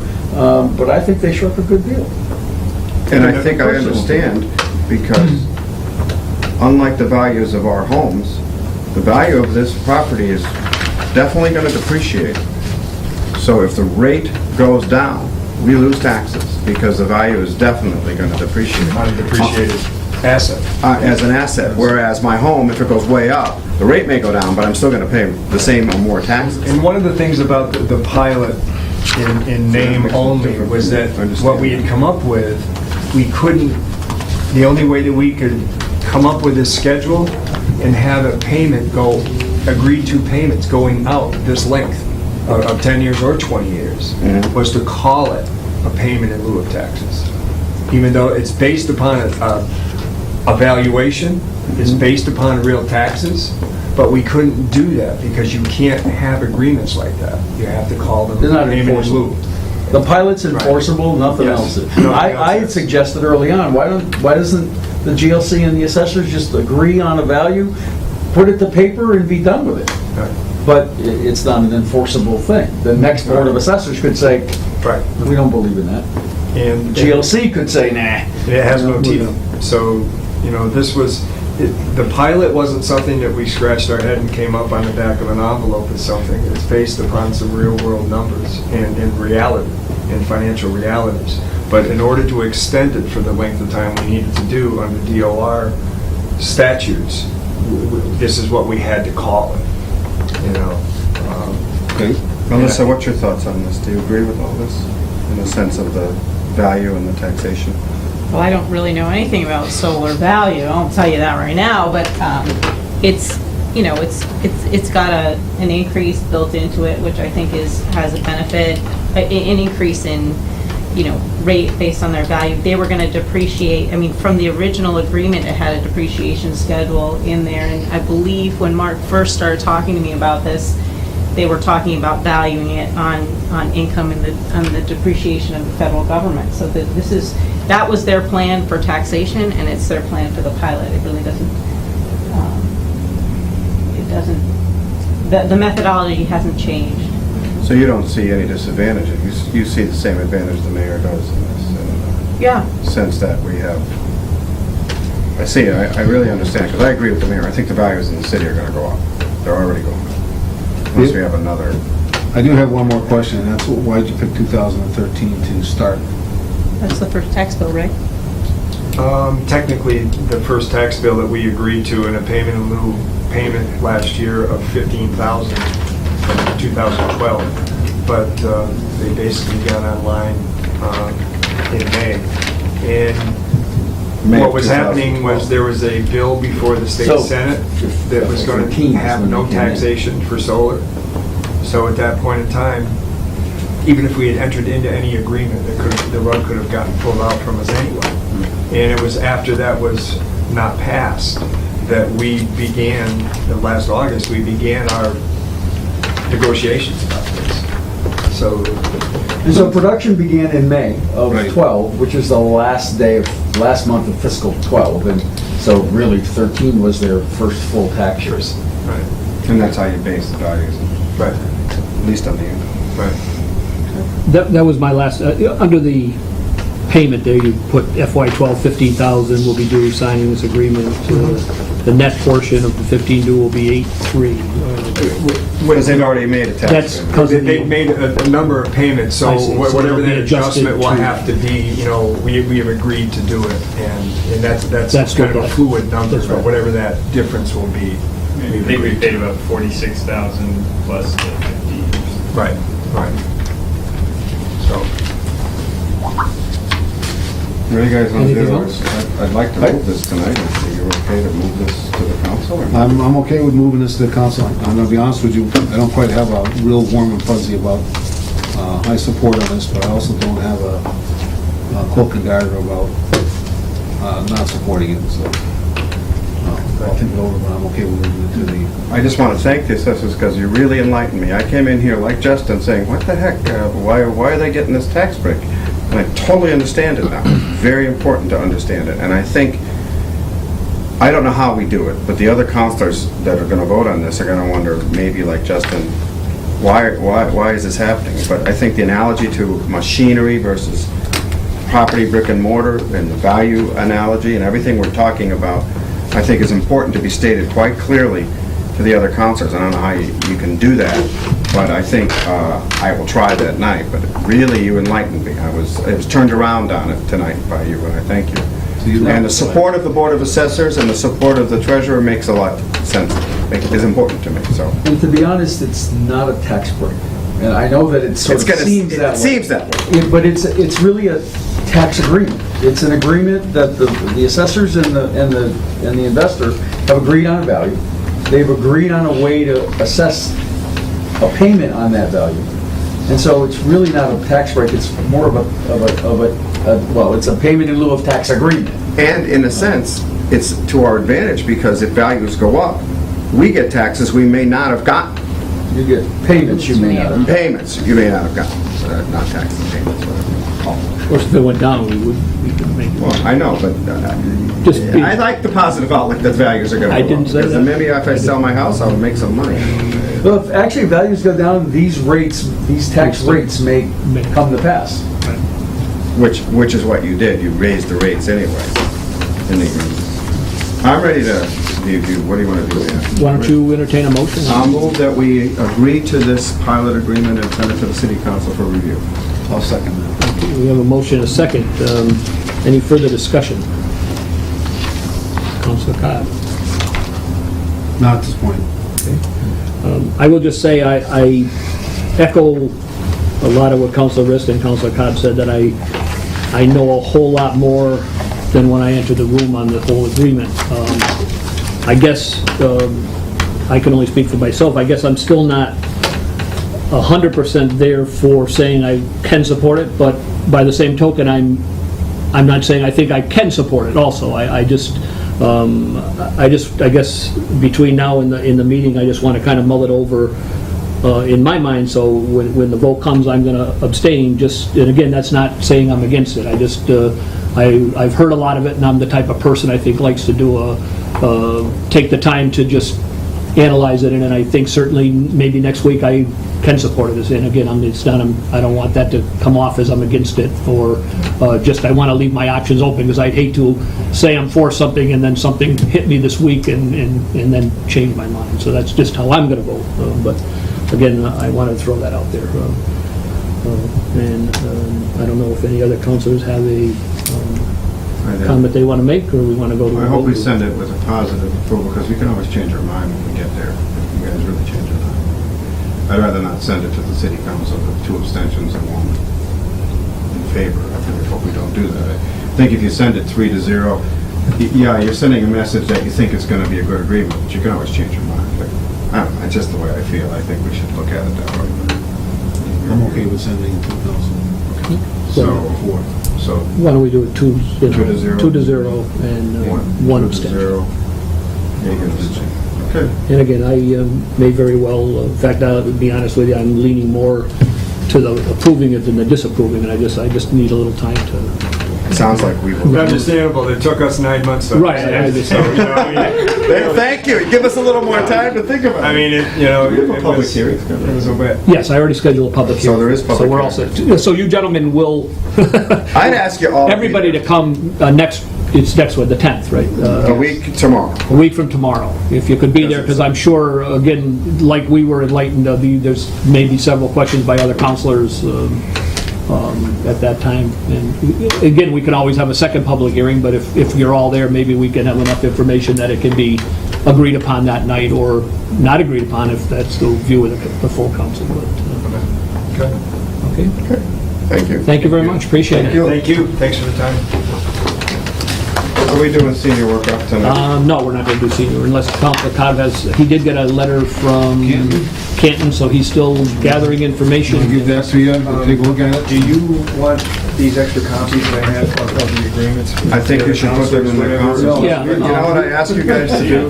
S4: but I think they struck a good deal.
S3: And I think I understand, because unlike the values of our homes, the value of this property is definitely going to depreciate. So if the rate goes down, we lose taxes, because the value is definitely going to depreciate.
S2: On a depreciated asset.
S3: As an asset, whereas my home, if it goes way up, the rate may go down, but I'm still going to pay the same or more taxes.
S2: And one of the things about the pilot in name only was that what we had come up with, the only way that we could come up with this schedule and have a payment agreed to payments going out this length of 10 years or 20 years, was to call it a payment in lieu of taxes. Even though it's based upon a valuation, it's based upon real taxes, but we couldn't do that because you can't have agreements like that. You have to call them
S4: They're not
S2: payment in
S4: enforceable.
S2: lieu.
S4: The pilot's enforceable, nothing
S2: Yes.
S4: else.
S2: Nothing else
S4: I had
S2: is.
S4: suggested early on, why doesn't the GLC and the assessors just agree on a value, put it to paper, and be done with it?
S2: Right.
S4: But it's not an enforceable thing. The next board of assessors could say,
S2: Right.
S4: we don't believe in that.
S2: And
S4: GLC could say, nah.
S2: it has no
S4: We
S2: teeth.
S4: don't.
S2: So, the pilot wasn't something that we scratched our head and came up on the back of an envelope as something. It's based upon some real-world numbers and reality, and financial realities. But in order to extend it for the length of time we needed to do under DOR statutes, this is what we had to call it,
S5: Okay.
S3: Melissa, what's your thoughts on this? Do you agree with all this, in the sense of the value and the taxation?
S8: Well, I don't really know anything about solar value, I'll tell you that right now, but it's got an increase built into it, which I think has a benefit, an increase in, rate based on their value. They were gonna depreciate, from the original agreement, it had a depreciation schedule in there, and I believe when Mark first started talking to me about this, they were talking about valuing it on income and on the depreciation of the federal government. So that was their plan for taxation, and it's their plan for the pilot. It really doesn't, the methodology hasn't changed.
S3: So you don't see any disadvantages? You see the same advantage the mayor does in this, in
S8: Yeah.
S3: the sense that we have... I see it, I really understand, because I agree with the mayor. I think the values in the city are going to go up. They're already going up. Unless we have another...
S5: I do have one more question, and that's why'd you pick 2013 to start?
S8: That's the first tax bill, right?
S2: Technically, the first tax bill that we agreed to in a payment in lieu payment last year of $15,000 from 2012, but they basically got online in May. And
S3: May
S2: what
S3: of
S2: was happening
S3: 2012.
S2: was there was a bill before the state
S4: So,
S2: senate that was going to
S4: 13 is
S2: have
S4: when
S2: no
S4: it came in.
S2: taxation for solar. So at that point in time, even if we had entered into any agreement, the rug could have gotten pulled out from us anyway. And it was after that was not passed that we began, last August, we began our negotiations about this. So,
S4: And so production began in May of
S5: Right.
S4: 12, which is the last month of fiscal 12. And so really 13 was their first full tax year.
S2: right,
S3: And that's how you base the values,
S2: right,
S3: at least on the income.
S2: right.
S1: That was my last, under the payment there, you put FY12, 15,000 will be due signing this agreement. The net portion of the 15 due will be 8.3.
S3: Because they've already made a tax
S1: That's
S3: payment.
S1: because of
S2: They've made a number of payments, so
S1: I see. So
S2: whatever
S1: it'll be
S2: that
S1: adjusted
S2: adjustment will
S1: to-
S2: have to be, we have agreed to do it, and that's
S1: That's
S2: kind of
S1: what
S2: a
S1: that-
S2: fluid number,
S1: that's
S2: but
S1: right.
S2: whatever that difference will be.
S6: I
S2: we've
S6: think we
S2: agreed
S6: paid
S2: to.
S6: about 46,000 plus the 50.
S2: Right, right. So,
S3: What do you guys want to do?
S1: Anything else?
S3: I'd like to move this tonight. Are you okay to move this to the council? or not?
S5: I'm okay with moving this to the council. I'm gonna be honest with you, I don't quite have a real warm and fuzzy about high support on this, but I also don't have a cloak and dagger about not supporting it, so. I'll think it over, but I'm okay with moving it to the,
S3: I just want to thank the assessors because you really enlightened me. I came in here like Justin saying, what the heck, why are they getting this tax break? And I totally understand it now. Very important to understand it. And I think, I don't know how we do it, but the other counselors that are going to vote on this are going to wonder, maybe like Justin, why is this happening? But I think the analogy to machinery versus property, brick and mortar, and the value analogy and everything we're talking about, I think is important to be stated quite clearly to the other counselors. I don't know how you can do that, but I think I will try that night. But really, you enlightened me. I was turned around on it tonight by you, and I thank you. And the support of the Board of Assessors and the support of the treasurer makes a lot of sense. It is important to me, so.
S4: And to be honest, it's not a tax break. And I know that it sort of seems that way.
S3: It seems that way.
S4: But it's really a tax agreement. It's an agreement that the assessors and the investor have agreed on a value. They've agreed on a way to assess a payment on that value. And so it's really not a tax break, it's more of well, it's a payment in lieu of tax agreement.
S3: And in a sense, it's to our advantage because if values go up, we get taxes we may not have gotten.
S4: You get payments you may not have.
S3: Payments you may not have gotten. Not taxes, payments, whatever.
S1: Of course, if it went down, we could make it.
S3: Well, I know, but
S1: Just be-
S3: I like the positive outlook that values are going to go
S1: I
S3: up.
S1: didn't say
S3: Because
S1: that.
S3: maybe if I sell my house, I'll make some money.
S4: Well, if actually values go down, these tax rates may come to pass.
S3: Which is what you did. You raised the rates anyway. I'm ready to, what do you want to do here?
S1: Why don't you entertain a motion?
S3: I'll move that we agree to this pilot agreement and send it to the city council for review.
S5: I'll second that.
S1: We have a motion, and a second. Any further discussion? Councilor Cobb?
S5: Not at this point.
S1: I will just say, I echo a lot of what Councilor Rist and Councilor Cobb said, that I know a whole lot more than when I entered the room on the whole agreement. I guess, I can only speak for myself, I guess I'm still not 100% there for saying I can support it, but by the same token, I'm not saying I think I can support it also. I guess between now and the meeting, I just want to kind of mull it over in my mind, so when the vote comes, I'm going to abstain. And again, that's not saying I'm against it. I've heard a lot of it, and I'm the type of person I think likes to take the time to just analyze it, and I think certainly maybe next week I can support it. And again, I don't want that to come off as I'm against it, or I want to leave my options open, because I'd hate to say I'm for something and then something hit me this week and then change my mind. So that's just how I'm going to vote. But again, I want to throw that out there. And I don't know if any other councilors have a comment they want to make, or we want to go to a
S3: I hope
S1: vote.
S3: we send it with a positive approval, because we can always change our mind when we get there, if you guys really change your mind. I'd rather not send it to the city council with 2 abstentions and 1 in favor. I really hope we don't do that. I think if you send it 3-0, yeah, you're sending a message that you think it's going to be a good agreement, but you can always change your mind. But I don't know, it's just the way I feel. I think we should look at it that way.
S5: I'm okay with sending it to the council.
S3: So,
S1: Why don't we do it 2-0?
S3: 2-0.
S1: 2-0 and 1 abstention.
S3: 2-0. Okay.
S1: And again, I may very well, in fact, to be honest with you, I'm leaning more to the approving it and the disapproving it. I just need a little time to...
S3: Sounds like we will.
S2: Understandable, it took us 9 months to...
S1: Right, I understand.
S2: So, you know, I mean,
S3: Thank you, give us a little more time to think about it.
S2: I mean, it, you know,
S3: We have a
S2: it
S3: public
S2: was,
S3: hearing.
S2: it was a bit.
S1: Yes, I already scheduled a public
S3: So
S1: hearing.
S3: there is public
S1: So we're all
S3: hearing.
S1: set. So you gentlemen will,
S3: I'd ask you all.
S1: everybody to come next, it's next one, the 10th, right?
S3: A week tomorrow.
S1: A week from tomorrow, if you could be there, because I'm sure, again, like we were enlightened, there's maybe several questions by other counselors at that time. And again, we can always have a second public hearing, but if you're all there, maybe we can have enough information that it can be agreed upon that night, or not agreed upon if that's the view of the full council. But,
S2: Okay.
S1: okay,
S3: Thank you.
S1: thank you very much, appreciate it.
S2: Thank you, thanks for the time.
S3: Are we doing senior work up tonight?
S1: No, we're not going to do senior unless Cobb has, he did get a letter from Canton, so he's still gathering information.
S5: I'll give that to you, we'll take a look at it.
S2: Do you want these extra copies that I have of the agreements?
S3: I think you should put them in the council.
S1: Yeah.
S3: You know what I ask you guys to do?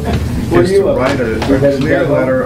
S3: Is to write a clear letter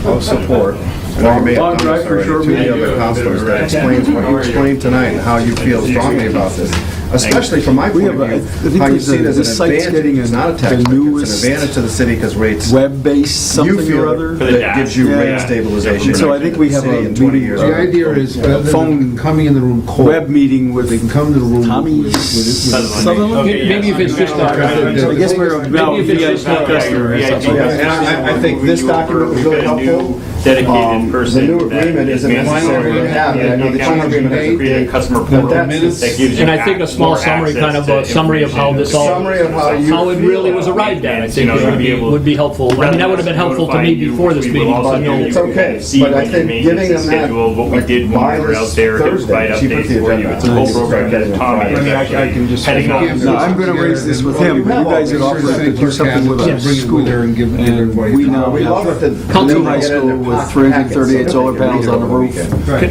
S3: of support. And I may have done this already to the other councilors that explains what you explained tonight and how you feel strongly about this. Especially from my point of view, how you see it as
S4: this
S3: an
S4: site's getting
S3: advantage, it's not a tax
S4: the
S3: break, it's
S4: newest
S3: an advantage to the city because rates,
S4: web-based
S3: you
S4: something
S3: feel
S4: or other.
S3: that gives you
S4: Yeah.
S3: rate stabilization.
S4: And so I think we have
S3: City
S4: a
S3: in 20
S4: meeting-
S3: years.
S5: The idea is, rather
S4: phone-
S5: than coming in the room cold,
S4: Web meeting with
S5: they can come to the room.
S4: Tommy
S5: with-
S4: Sutherland.
S1: Maybe if it's just
S4: I guess we're now
S1: Maybe if it's
S4: VIP customer or something.
S3: And I think this document was really helpful.
S6: Dedicated person.
S3: The new agreement isn't necessary to have, and I know the current agreement has a
S6: Create a
S3: date.
S6: customer
S3: But
S6: portal
S3: that's-
S6: that gives you.
S1: And I think a small
S6: more
S1: summary,
S6: access
S1: kind of
S6: to
S1: a summary of how this all,
S3: Summary of how you
S1: how it
S3: feel
S1: really was
S3: about
S1: arrived at, I
S6: You
S1: think
S6: know, you'll be able-
S1: would be helpful. I mean, that would have been helpful to me before this meeting, but no.
S3: It's okay,
S6: See
S3: but I
S6: when your
S3: think
S6: maintenance
S3: giving
S6: is
S3: them that,
S6: scheduled, what we
S3: like,
S6: did when
S3: by
S6: we were
S3: this
S6: out there, to
S3: Thursday,
S6: provide
S3: she put
S6: updates
S3: the
S6: for you.
S3: agenda
S6: It's a
S3: on.
S6: whole
S3: Just
S6: program
S3: start
S6: that Tommy
S3: getting
S6: is
S3: it
S6: actually
S2: I can just-
S6: heading up.
S4: No, I'm gonna raise this with him, but you guys had offered to do something with
S5: Bring
S4: a
S5: it
S4: school.
S5: with her and give
S4: And
S5: everybody.
S4: we now
S3: We love
S4: have
S3: it that.
S1: Council
S4: new high school with 338 solar panels on the roof.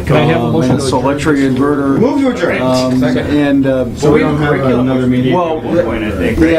S1: Can I have a motion
S4: And
S1: to
S4: a electric inverter.
S3: Move to adjourn.
S4: And,
S5: So we don't have another meeting.
S4: well,
S6: At one point, I think,
S4: yeah,
S6: right?